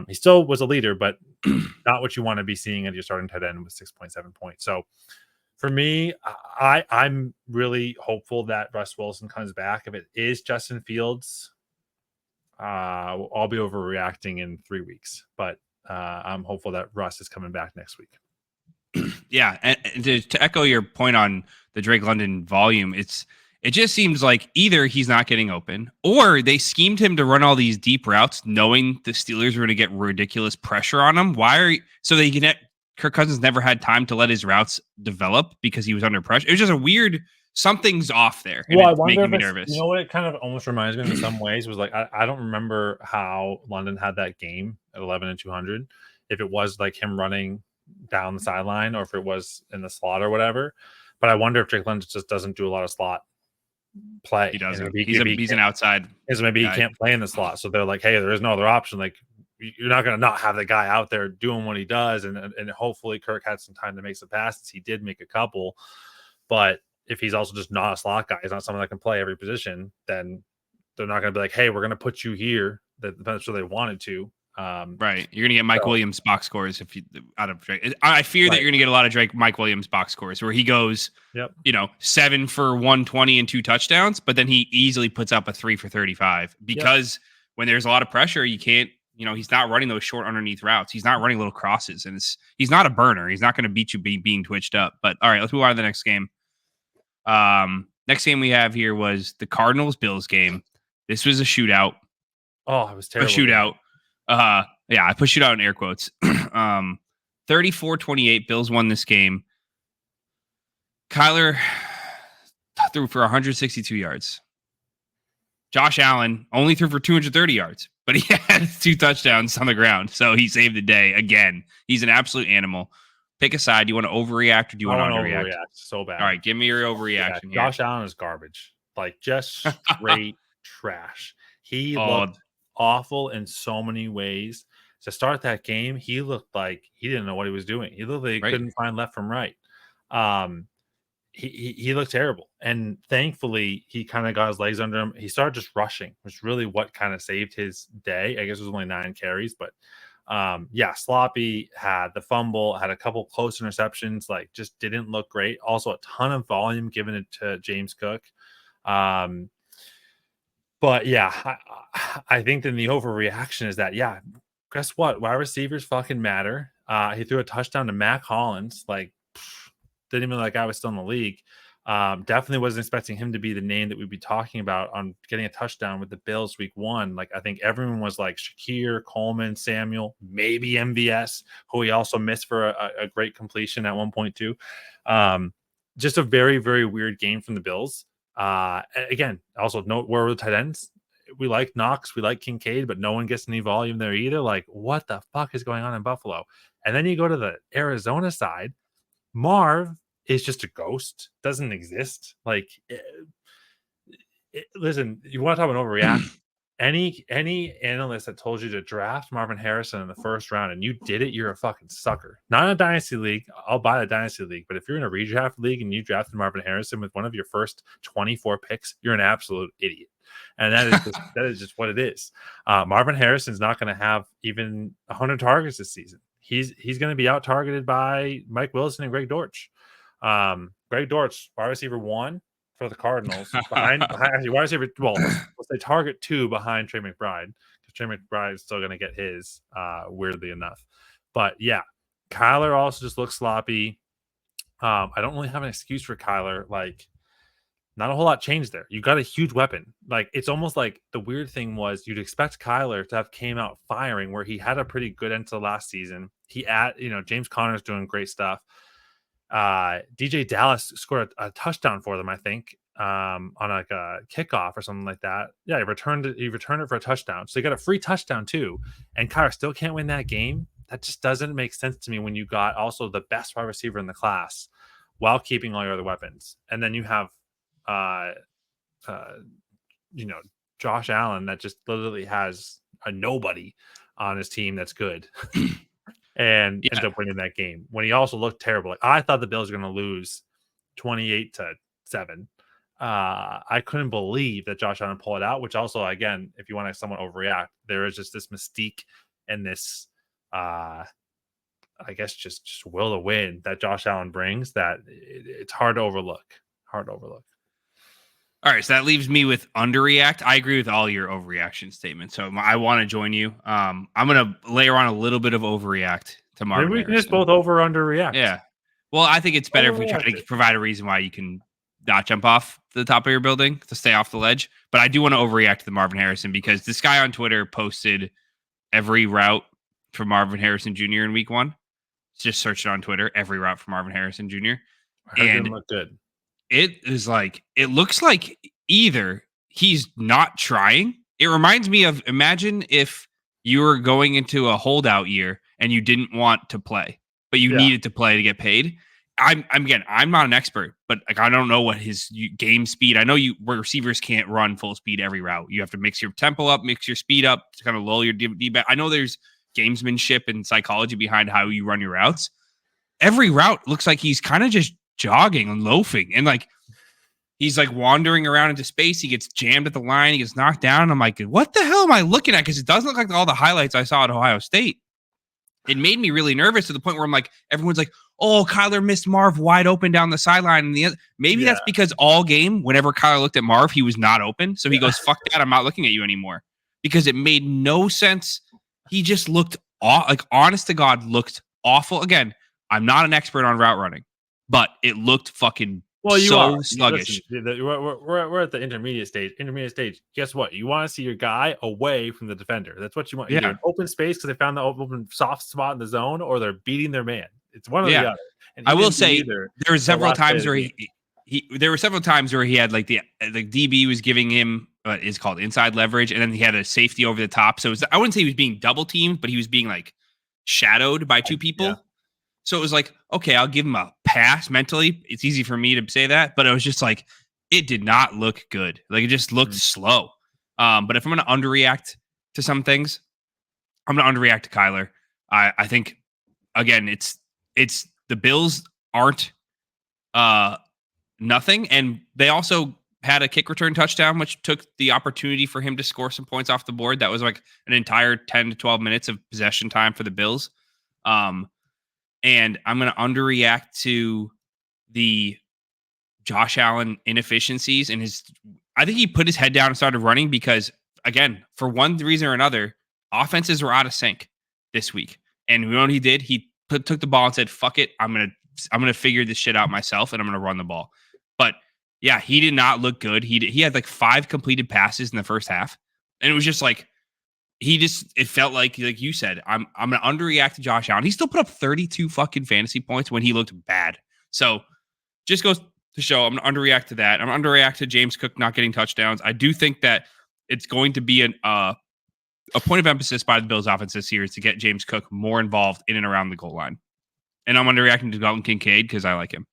He still was a leader, but not what you want to be seeing at your starting tight end with 6.7 points. So for me, I'm really hopeful that Russ Wilson comes back. If it is Justin Fields, I'll be overreacting in 3 weeks, but I'm hopeful that Russ is coming back next week. Yeah, and to echo your point on the Drake London volume, it just seems like either he's not getting open or they schemed him to run all these deep routes knowing the Steelers were going to get ridiculous pressure on him. So they can Kirk Cousins never had time to let his routes develop because he was under pressure. It was just a weird something's off there. And well, it's making me nervous. You know what it kind of almost reminds me in some ways was like I don't remember how London had that game at 11 and 200. if it was like him running down the sideline or if it was in the slot or whatever. But I wonder if Drake London just doesn't do a lot of slot play. He doesn't. And He's an outside. maybe he guy. can't play in the slot. So they're like, hey, there is no other option. Like, you're not going to not have the guy out there doing what he does. And hopefully Kirk had some time to make some passes. He did make a couple. But if he's also just not a slot guy, he's not someone that can play every position, then they're not going to be like, hey, we're going to put you here. That's what they wanted to. Right. You're going to get Mike Williams box scores if you out of Drake. I fear that you're going to get a lot of Mike Williams box scores where he goes, 7 for 120 and 2 touchdowns, but then he easily puts up a 3 for 35 because when there's a lot of pressure, you can't, he's not running those short underneath routes. He's not running little crosses, and he's not a burner. He's not going to beat you being twitched up. But all right, let's move on to the next game. Next game we have here was the Cardinals-Bills game. This was a shootout. Oh, it was terrible. A shootout. I put shootout in air quotes. 34-28, Bills won this game. Kyler threw for 162 yards. Josh Allen only threw for 230 yards, but he had 2 touchdowns on the ground, so he saved the day again. He's an absolute animal. Pick a side. Do you want to overreact or do you want to underreact? So bad. All right, give me your overreaction here. Josh Allen is garbage. Like, just straight trash. He looked awful in so many ways. To start that game, he looked like he didn't know what he was doing. He looked like he couldn't find left from right. He looked terrible. And thankfully, he kind of got his legs under him. He started just rushing, which is really what kind of saved his day. I guess it was only 9 carries, but sloppy, had the fumble, had a couple close interceptions, like just didn't look great. Also a ton of volume given it to James Cook. But yeah, I think then the overreaction is that, guess what? Wide receivers fucking matter. He threw a touchdown to Mac Hollins. Like, didn't even know that guy was still in the league. Definitely wasn't expecting him to be the name that we'd be talking about on getting a touchdown with the Bills week 1. Like, I think everyone was like Shakir, Coleman, Samuel, maybe MVS, who he also missed for a great completion at 1.2. Just a very, very weird game from the Bills. Again, also note where were the tight ends? We like Knox, we like Kincaid, but no one gets any volume there either. Like, what the fuck is going on in Buffalo? And then you go to the Arizona side. Marv is just a ghost, doesn't exist. Like, listen, you want to talk about overreact? Any analyst that told you to draft Marvin Harrison in the first round and you did it, you're a fucking sucker. Not in a dynasty league. I'll buy the dynasty league, but if you're in a redraft league and you drafted Marvin Harrison with one of your first 24 picks, you're an absolute idiot. And that is just what it is. Marvin Harrison's not going to have even 100 targets this season. He's going to be out targeted by Mike Wilson and Greg Dortch. Greg Dortch, wide receiver 1 for the Cardinals, behind actually wide receiver. Well, let's say target 2 behind Trey McBride, because Trey McBride is still going to get his, weirdly enough. But yeah, Kyler also just looks sloppy. I don't really have an excuse for Kyler. Like, not a whole lot changed there. You got a huge weapon. Like, it's almost like the weird thing was you'd expect Kyler to have came out firing, where he had a pretty good end to last season. James Conner's doing great stuff. DJ Dallas scored a touchdown for them, I think, on like a kickoff or something like that. Yeah, he returned it for a touchdown. So they got a free touchdown too. And Kyler still can't win that game. That just doesn't make sense to me when you got also the best wide receiver in the class while keeping all your other weapons. And then you have Josh Allen that just literally has a nobody on his team that's good. And ended up winning that game when he also looked terrible. Like, I thought the Bills were going to lose 28-7. I couldn't believe that Josh Allen pulled it out, which also, again, if you want to somewhat overreact, there is just this mystique and this, I guess, just will to win that Josh Allen brings that it's hard to overlook. All right, so that leaves me with underreact. I agree with all your overreaction statements, so I want to join you. I'm going to layer on a little bit of overreact to Marvin Maybe we can Harrison. just both over underreact. Yeah. Well, I think it's better if we try to provide a reason why you can not jump off the top of your building to stay off the ledge. But I do want to overreact to the Marvin Harrison because this guy on Twitter posted every route for Marvin Harrison Jr. in week 1. Just search it on Twitter, every route for Marvin Harrison Jr. I heard him look good. It looks like either he's not trying. It reminds me of, imagine if you were going into a holdout year and you didn't want to play, but you Yeah. needed to play to get paid. I'm again, I'm not an expert, but like I don't know what his game speed. I know where receivers can't run full speed every route. You have to mix your tempo up, mix your speed up to kind of lull your D back. I know there's gamesmanship and psychology behind how you run your routes. Every route looks like he's kind of just jogging and loafing, and like he's like wandering around into space. He gets jammed at the line. He gets knocked down. And I'm like, what the hell am I looking at? Because it doesn't look like all the highlights I saw at Ohio State. It made me really nervous to the point where I'm like, everyone's like, oh, Kyler missed Marv wide open down the sideline. And maybe that's because all game, whenever Kyler looked at Marv, he was not open. So he goes, fuck that. I'm not looking at you anymore, because it made no sense. He just looked like, honest to God, looked awful. Again, I'm not an expert on route running, but it looked fucking sluggish. We're at the intermediate stage. Guess what? You want to see your guy away from the defender. That's what you want. Either an open space because they found the open soft spot in the zone, or they're beating their man. It's one or the other. And I will say there were several times where he had like the DB was giving him what is called inside leverage, and then he had a safety over the top. So I wouldn't say he was being double teamed, but he was being like shadowed by two people. Yeah. So it was like, okay, I'll give him a pass mentally. It's easy for me to say that, but it was just like, it did not look good. Like it just looked slow. But if I'm going to underreact to some things, I'm going to underreact to Kyler. I think, again, it's the Bills aren't nothing. And they also had a kick return touchdown, which took the opportunity for him to score some points off the board. That was like an entire 10 to 12 minutes of possession time for the Bills. And I'm going to underreact to the Josh Allen inefficiencies and I think he put his head down and started running because, again, for one reason or another, offenses were out of sync this week. And you know what he did? He took the ball and said, fuck it. I'm going to figure this shit out myself and I'm going to run the ball. But yeah, he did not look good. He had like 5 completed passes in the first half. And it was just like, it felt like you said, I'm going to underreact to Josh Allen. He still put up 32 fucking fantasy points when he looked bad. So just goes to show I'm going to underreact to that. I'm going to underreact to James Cook not getting touchdowns. I do think that it's going to be a point of emphasis by the Bills offense this year is to get James Cook more involved in and around the goal line. And I'm underreacting to Dalton Kincaid because I like him.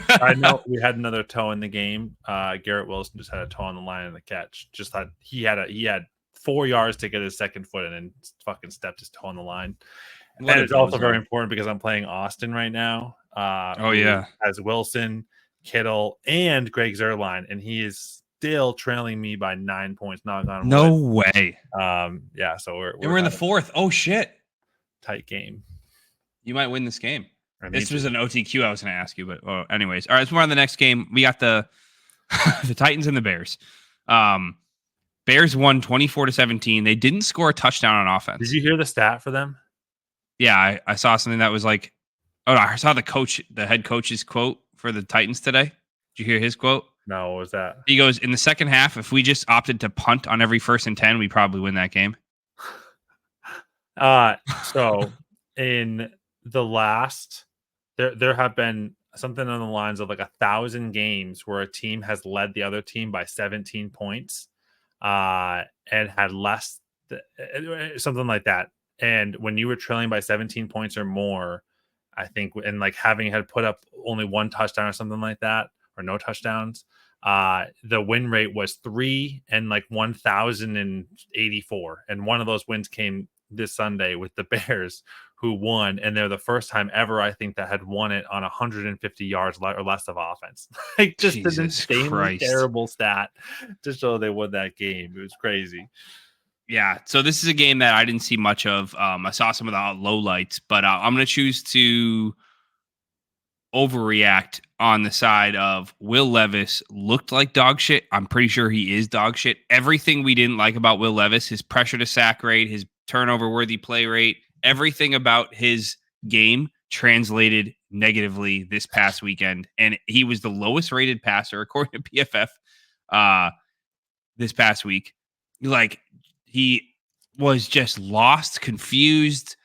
I know we had another toe in the game. Garrett Wilson just had a toe on the line in the catch. Just thought he had 4 yards to get his second foot in and fucking stepped his toe on the line. And it's also very important because I'm playing Austin right now. As Wilson, Kittle, and Greg Zuerlein, and he is still trailing me by 9 points. No way. So we're in the fourth. Oh shit. Tight game. You might win this game. This was an OTQ I was going to ask you, but anyways. All right, let's move on to the next game. We got the the Titans and the Bears. Bears won 24-17. They didn't score a touchdown on offense. Did you hear the stat for them? Yeah, I saw something that was like, oh, no, I saw the head coach's quote for the Titans today. Did you hear his quote? No, what was that? He goes, in the second half, if we just opted to punt on every 1st and 10, we probably win that game. So in the last, there have been something on the lines of like 1,000 games where a team has led the other team by 17 points and had less, something like that. And when you were trailing by 17 points or more, I think, and like having had put up only 1 touchdown or something like that, or no touchdowns, the win rate was 3 and like 1,084. And one of those wins came this Sunday with the Bears, who won, and they're the first time ever, I think, that had won it on 150 yards or less of offense. Like just an insanely terrible stat to show they won that game. It was crazy. Yeah, so this is a game that I didn't see much of. I saw some of the lowlights, but I'm going to choose to overreact on the side of Will Levis looked like dog shit. I'm pretty sure he is dog shit. Everything we didn't like about Will Levis, his pressure to sack rate, his turnover-worthy play rate, everything about his game translated negatively this past weekend. And he was the lowest rated passer, according to PFF, this past week. Like, he was just lost, confused.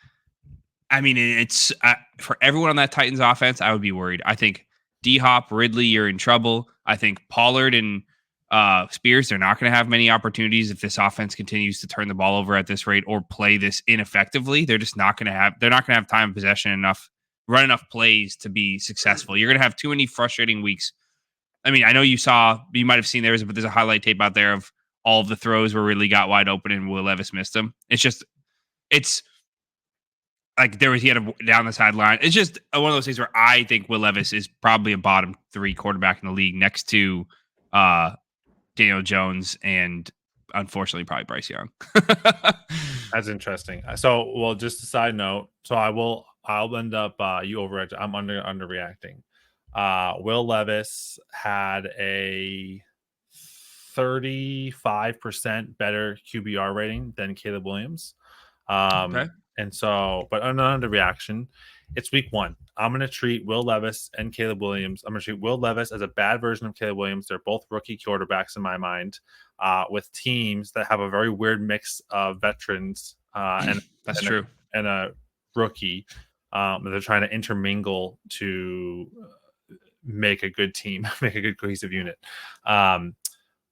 I mean, it's for everyone on that Titans offense, I would be worried. I think D-Hop, Ridley, you're in trouble. I think Pollard and Spears, they're not going to have many opportunities if this offense continues to turn the ball over at this rate or play this ineffectively. They're just not going to have. They're not going to have time of possession enough, run enough plays to be successful. You're going to have too many frustrating weeks. I mean, I know you might have seen there's a highlight tape out there of all of the throws where Ridley got wide open and Will Levis missed them. It's like he had a down the sideline. It's just one of those things where I think Will Levis is probably a bottom 3 quarterback in the league next to Daniel Jones and unfortunately probably Bryce Young. That's interesting. So, well, just a side note. So I'll end up you overreact. I'm underreacting. Will Levis had a 35% better QBR rating than Caleb Williams. Okay. And so, but an underreaction. It's week 1. I'm going to treat Will Levis and Caleb Williams. I'm going to treat Will Levis as a bad version of Caleb Williams. They're both rookie quarterbacks in my mind, with teams that have a very weird mix of veterans and That's and true. and a rookie that they're trying to intermingle to make a good team, make a good cohesive unit.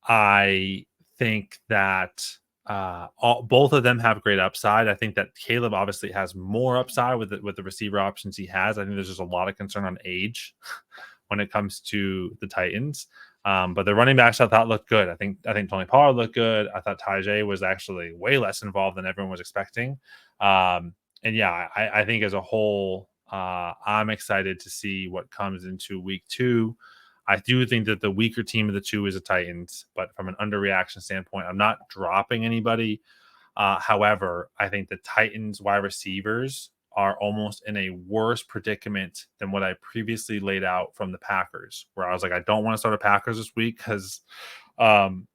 I think that both of them have great upside. I think that Caleb obviously has more upside with the receiver options he has. I think there's just a lot of concern on age when it comes to the Titans. But the running backs I thought looked good. I think Tony Pollard looked good. I thought Tajay was actually way less involved than everyone was expecting. And yeah, I think as a whole, I'm excited to see what comes into week 2. I do think that the weaker team of the two is the Titans, but from an underreaction standpoint, I'm not dropping anybody. However, I think the Titans wide receivers are almost in a worse predicament than what I previously laid out from the Packers, where I was like, I don't want to start a Packers this week because Malik's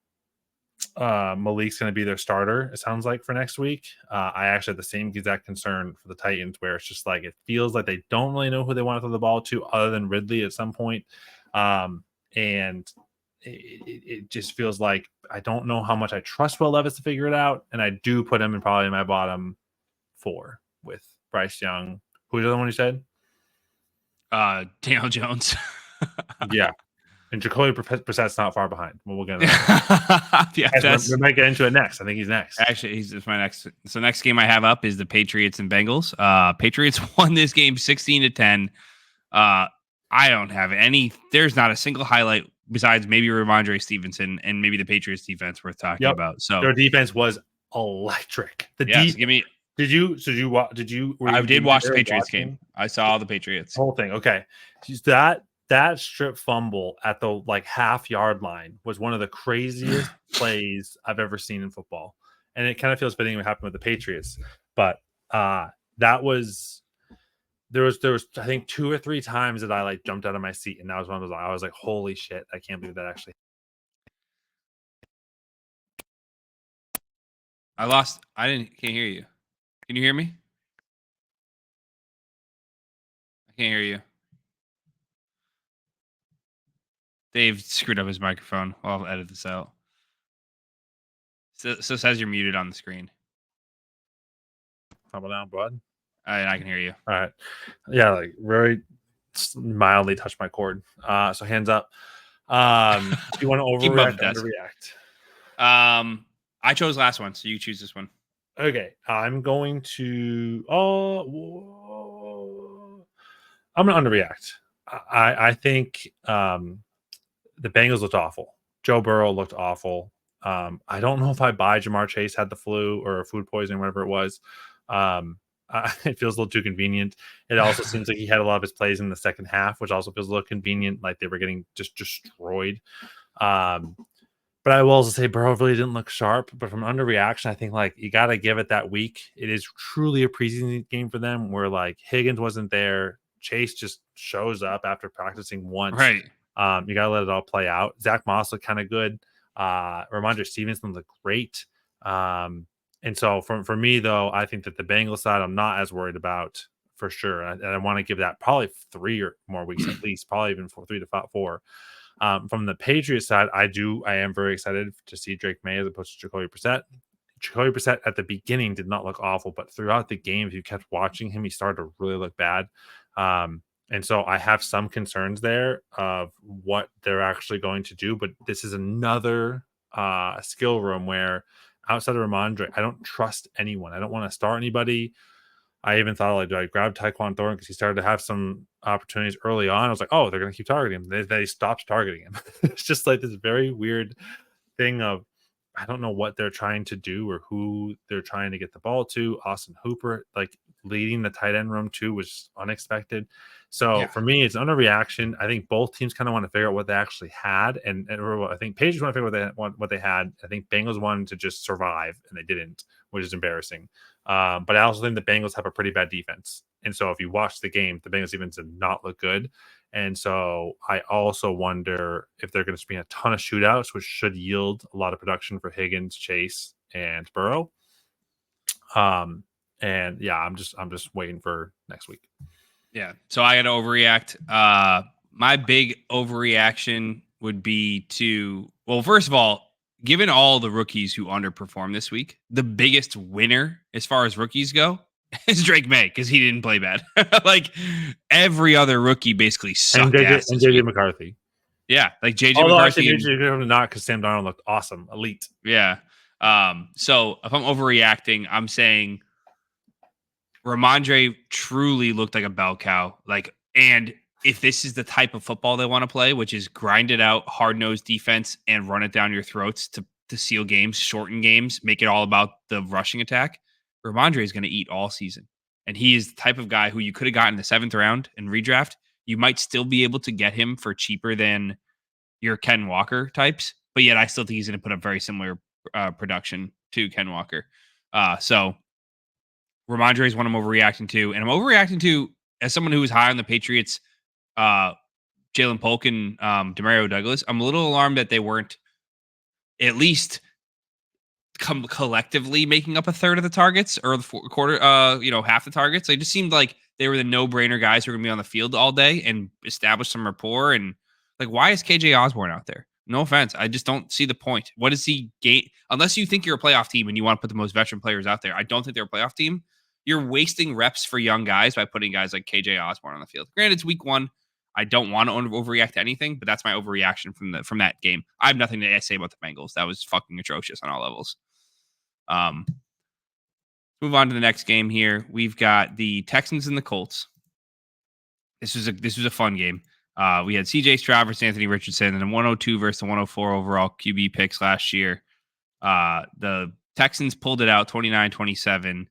going to be their starter, it sounds like, for next week. I actually have the same exact concern for the Titans, where it's just like it feels like they don't really know who they want to throw the ball to other than Ridley at some point. And it just feels like I don't know how much I trust Will Levis to figure it out. And I do put him in probably my bottom 4 with Bryce Young. Who's the other one you said? Daniel Jones. Yeah. And Jacoby Brissett's not far behind. Well, we'll get into that. Yeah, we might get into it next. I think he's next. Actually, he's my next. So next game I have up is the Patriots and Bengals. Patriots won this game 16-10. I don't have any. There's not a single highlight besides maybe Ramondre Stevenson and maybe the Patriots defense worth talking about. So their defense was electric. Give me. Did you watch the Patriots game. I saw the Patriots whole thing. Okay, that strip fumble at the half-yard line was one of the craziest plays I've ever seen in football, and it kind of feels fitting what happened with the Patriots. But that was. There was I think 2 or 3 times that I jumped out of my seat, and that was one of those. I was like, "Holy shit! I can't believe that actually." Can't hear you. Can you hear me? I can't hear you. Dave screwed up his microphone. I'll edit this out. So it says you're muted on the screen. How about now, bud? I can hear you. All right. Yeah, very mildly touch my cord. So hands up. Do you want to overreact or underreact? I chose last one, so you choose this one. Okay. I'm going to I'm gonna underreact. I think the Bengals looked awful. Joe Burrow looked awful. I don't know if I buy Jamar Chase had the flu or food poisoning, whatever it was. It feels a little too convenient. It also seems like he had a lot of his plays in the second half, which also feels a little convenient, like they were getting just destroyed. But I will also say Burrow really didn't look sharp. But from underreaction, I think you got to give it that week. It is truly a preseason game for them, where Higgins wasn't there. Chase just shows up after practicing once. Right. You got to let it all play out. Zach Moss looked kind of good. Ramondre Stevenson looked great. And so for me, though, I think that the Bengals side, I'm not as worried about for sure. And I want to give that probably 3 or more weeks at least, probably even 3 to 4. From the Patriots side, I am very excited to see Drake May as opposed to Jacoby Brissett. Jacoby Brissett at the beginning did not look awful, but throughout the game, if you kept watching him, he started to really look bad. And so I have some concerns there of what they're actually going to do. But this is another skill room where outside of Ramondre, I don't trust anyone. I don't want to start anybody. I even thought, like, do I grab Tyquan Thornton because he started to have some opportunities early on? I was like, oh, they're going to keep targeting him. They stopped targeting him. It's just like this very weird thing of I don't know what they're trying to do or who they're trying to get the ball to. Austin Hooper, like leading the tight end room too, was unexpected. So Yeah. for me, it's under reaction. I think both teams kind of want to figure out what they actually had, and I think Patriots want to figure out what they had. I think Bengals wanted to just survive, and they didn't, which is embarrassing. But I also think the Bengals have a pretty bad defense, and so if you watch the game, the Bengals defense did not look good. And so I also wonder if they're going to be a ton of shootouts, which should yield a lot of production for Higgins, Chase, and Burrow. And yeah, I'm just waiting for next week. Yeah. So I got to overreact. My big overreaction would be to, well, first of all, given all the rookies who underperformed this week, the biggest winner as far as rookies go is Drake May because he didn't play bad. Like every other rookie basically sucked ass And this JJ week. McCarthy. Yeah, like JJ Although McCarthy. actually, JJ not because Sam Darnold looked awesome, elite. Yeah. So if I'm overreacting, I'm saying Ramondre truly looked like a bell cow. Like, and if this is the type of football they want to play, which is grind it out, hard nosed defense, and run it down your throats to seal games, shorten games, make it all about the rushing attack, Ramondre is going to eat all season. And he is the type of guy who you could have gotten in the 7th round in redraft. You might still be able to get him for cheaper than your Ken Walker types, but yet I still think he's going to put up very similar production to Ken Walker. So Ramondre is one I'm overreacting to, and I'm overreacting to as someone who was high on the Patriots, uh, Jalen Polk and Demario Douglas. I'm a little alarmed that they weren't at least collectively making up a third of the targets or the quarter, half the targets. They just seemed like they were the no-brainer guys who were gonna be on the field all day and establish some rapport. And like, why is KJ Osborne out there? No offense, I just don't see the point. What does he gain? Unless you think you're a playoff team and you want to put the most veteran players out there, I don't think they're a playoff team. You're wasting reps for young guys by putting guys like KJ Osborne on the field. Granted, it's week 1. I don't want to overreact to anything, but that's my overreaction from that game. I have nothing to say about the Bengals. That was fucking atrocious on all levels. Move on to the next game here. We've got the Texans and the Colts. This was a fun game. We had CJ Stroud versus Anthony Richardson and a 102 versus the 104 overall QB picks last year. The Texans pulled it out 29-27.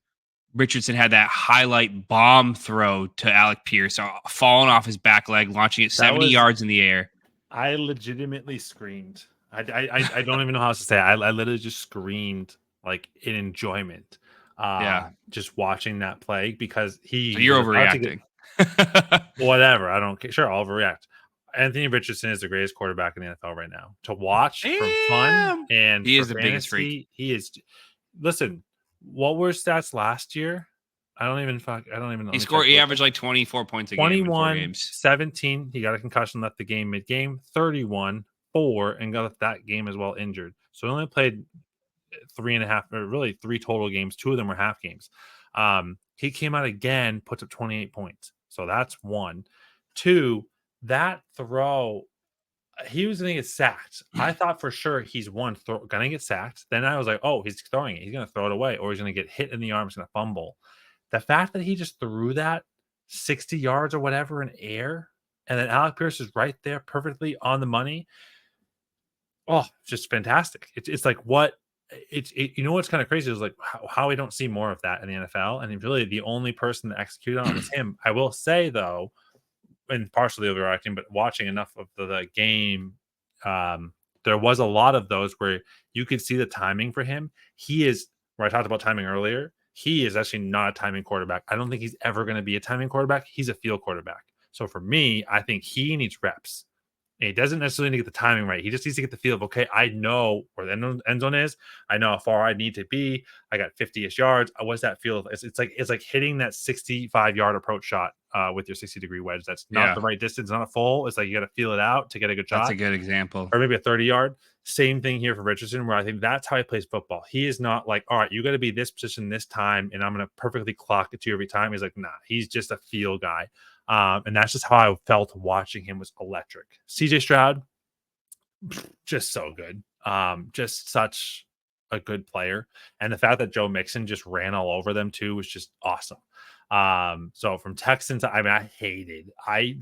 Richardson had that highlight bomb throw to Alec Pierce, falling off his back leg, launching it 70 yards in the air. I legitimately screamed. I don't even know how else to say it. I literally just screamed like in enjoyment. Just watching that play because he. So you're overreacting. Whatever. I don't care. Sure, I'll overreact. Anthony Richardson is the greatest quarterback in the NFL right now. To watch for fun and he is the fantasy, biggest freak. He is. Listen, what were stats last year? I don't even know. He averaged like 24 points a game. 21, 17. He got a concussion, left the game mid-game. 31, 4, and got that game as well injured. So he only played 3.5, or really 3 total games. 2 of them were half games. He came out again, puts up 28 points. So that's 1. 2, that throw, he was going to get sacked. I thought for sure he's going to get sacked. Then I was like, oh, he's throwing it. He's going to throw it away, or he's going to get hit in the arm. He's going to fumble. The fact that he just threw that 60 yards or whatever in air, and then Alec Pierce is right there perfectly on the money. Oh, just fantastic. It's like what you know what's kind of crazy is like how we don't see more of that in the NFL. And really the only person that executed on it was him. I will say though, and partially overreacting, but watching enough of the game, there was a lot of those where you could see the timing for him. He is, where I talked about timing earlier, he is actually not a timing quarterback. I don't think he's ever going to be a timing quarterback. He's a field quarterback. So for me, I think he needs reps. And he doesn't necessarily need to get the timing right. He just needs to get the feel of, okay, I know where the end zone is. I know how far I need to be. I got 50-ish yards. What's that feel? It's like hitting that 65-yard approach shot with your 60-degree wedge. That's not the right distance, not a full. It's like you got to feel it out to get a good That's shot. a good example. Or maybe a 30-yard. Same thing here for Richardson, where I think that's how he plays football. He is not like, all right, you got to be this position this time, and I'm going to perfectly clock it to you every time. He's like, nah, he's just a feel guy. And that's just how I felt watching him, was electric. CJ Stroud, just so good. Just such a good player. And the fact that Joe Mixon just ran all over them too was just awesome. So from Texans, I mean, I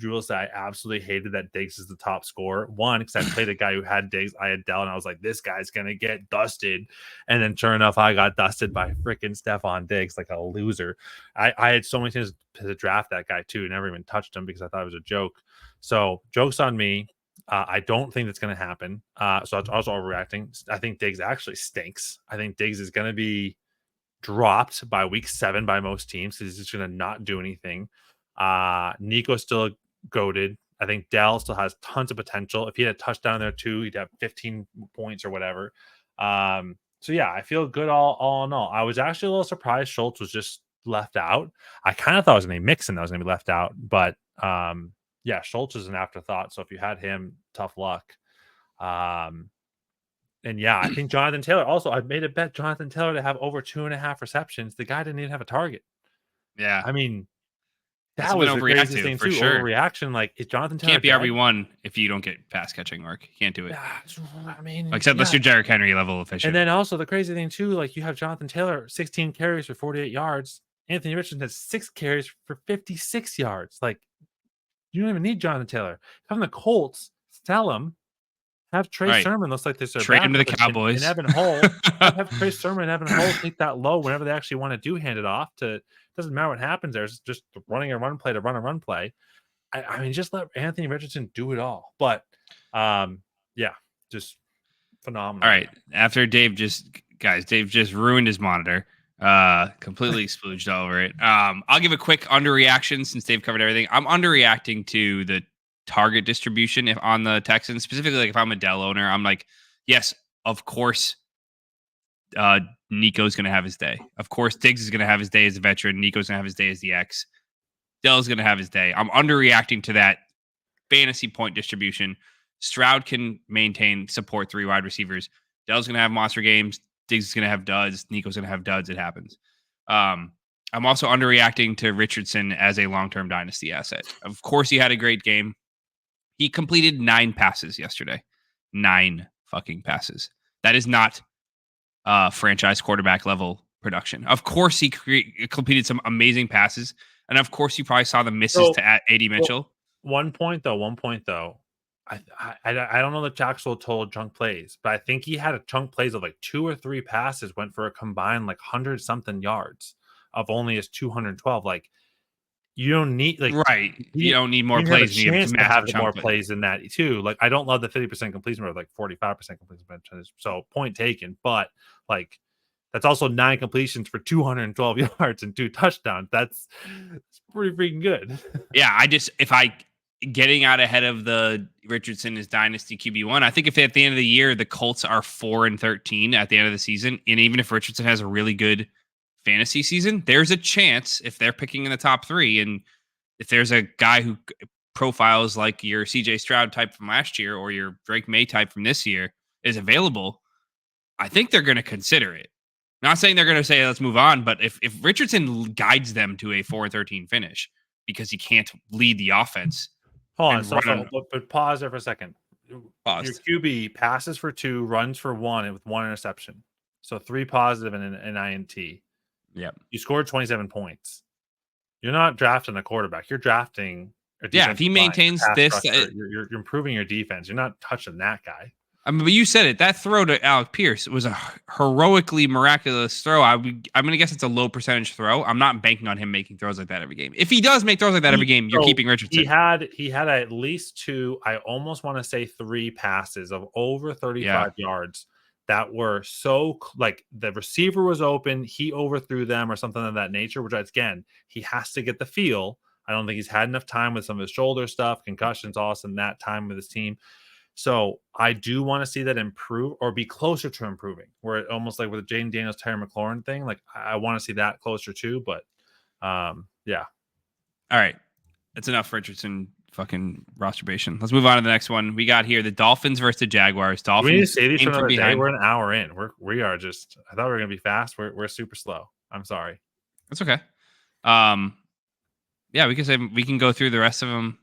absolutely hated that Diggs is the top scorer. One, because I played a guy who had Diggs, I had Dell, and I was like, this guy's gonna get dusted. And then sure enough, I got dusted by freaking Stephon Diggs like a loser. I had so many things to draft that guy too, never even touched him because I thought it was a joke. So joke's on me. I don't think that's going to happen. So it's also overreacting. I think Diggs actually stinks. I think Diggs is going to be dropped by week 7 by most teams. He's just going to not do anything. Nico's still goated. I think Dell still has tons of potential. If he had a touchdown there too, he'd have 15 points or whatever. So yeah, I feel good all in all. I was actually a little surprised Schultz was just left out. I kind of thought it was going to be Mixon that was going to be left out, but yeah, Schultz is an afterthought. So if you had him, tough luck. And yeah, I think Jonathan Taylor also, I made a bet Jonathan Taylor to have over 2.5 receptions. The guy didn't even have a target. Yeah. I mean, That's that was been the craziest overreactive thing for too. sure. Overreaction. Like, is Jonathan Taylor Can't be dead? RB1 if you don't get pass catching work. You can't do it. I mean, Except unless you're Derrick Henry level efficient. And then also the crazy thing too, like you have Jonathan Taylor, 16 carries for 48 yards. Anthony Richardson has 6 carries for 56 yards. Like, you don't even need Jonathan Taylor. If I'm the Colts, sell him. Have Trey Sermon, looks like this. Trade him to the Cowboys. And Evan Hull. have Trey Sermon and Evan Hull take that low whenever they actually want to hand it off to. Doesn't matter what happens there. It's just running a run play to run a run play. I mean, just let Anthony Richardson do it all. But yeah, just phenomenal. All right. After Dave just ruined his monitor. Completely splooged over it. I'll give a quick underreaction since Dave covered everything. I'm underreacting to the target distribution if on the Texans, specifically. Like if I'm a Dell owner, I'm like, yes, of course, Nico's going to have his day. Of course, Diggs is going to have his day as a veteran. Nico's going to have his day as the X. Dell's going to have his day. I'm underreacting to that fantasy point distribution. Stroud can support 3 wide receivers. Dell's going to have monster games. Diggs is going to have duds. Nico's going to have duds. It happens. I'm also underreacting to Richardson as a long-term dynasty asset. Of course, he had a great game. He completed 9 passes yesterday. 9 fucking passes. That is not franchise quarterback level production. Of course, he completed some amazing passes. And of course, you probably saw the misses to AD Mitchell. One point though. I don't know the actual total chunk plays, but I think he had a chunk plays of like 2 or 3 passes went for a combined like 100 something yards of only his 212. Like, you don't need you don't need more plays. You have more plays than that too. Like, I don't love the 50% completion rate, like 45% completion percentage. So point taken, but like that's also 9 completions for 212 yards and 2 touchdowns. That's pretty freaking good. Yeah, if I getting out ahead of the Richardson is dynasty QB1. I think if at the end of the year the Colts are 4-13 at the end of the season, and even if Richardson has a really good fantasy season, there's a chance if they're picking in the top 3, and if there's a guy who profiles like your CJ Stroud type from last year or your Drake May type from this year is available, I think they're going to consider it. Not saying they're going to say let's move on, but if Richardson guides them to a 4-13 finish because he can't lead the offense. Hold on, but pause there for a second. Pause. Your QB passes for 2, runs for 1 with 1 interception. So 3 positive and an INT. Yep. You scored 27 points. You're not drafting a quarterback. You're drafting a defensive if he maintains this, you're improving your defense. You're not touching that guy. I mean, but you said it. That throw to Alec Pierce was a heroically miraculous throw. I'm going to guess it's a low percentage throw. I'm not banking on him making throws like that every game. If he does make throws like that every game, you're keeping Richardson. He had at least 2, I almost want to say 3 passes of over 35 yards that were so like the receiver was open, he overthrew them or something of that nature, which again, he has to get the feel. I don't think he's had enough time with some of his shoulder stuff, concussions, also in that time with his team. So I do want to see that improve or be closer to improving, where it almost like with the Jaden Daniels, Terry McLaurin thing, like I want to see that closer too. But yeah. All right. That's enough for Richardson fucking masturbation. Let's move on to the next one. We got here the Dolphins versus the Jaguars. Do we need to Dolphins say these for came from another day? behind. We're an hour in. We are just. I thought we were gonna be fast. We're super slow. I'm sorry. That's okay. Yeah, we can go through the rest of them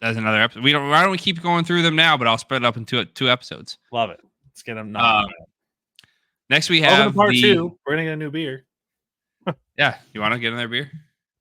as another episode. Why don't we keep going through them now? But I'll spread it up into two episodes. Love it. Let's get them. Next we Welcome have to part 2. We're gonna get a new beer. Yeah, you want to get another beer?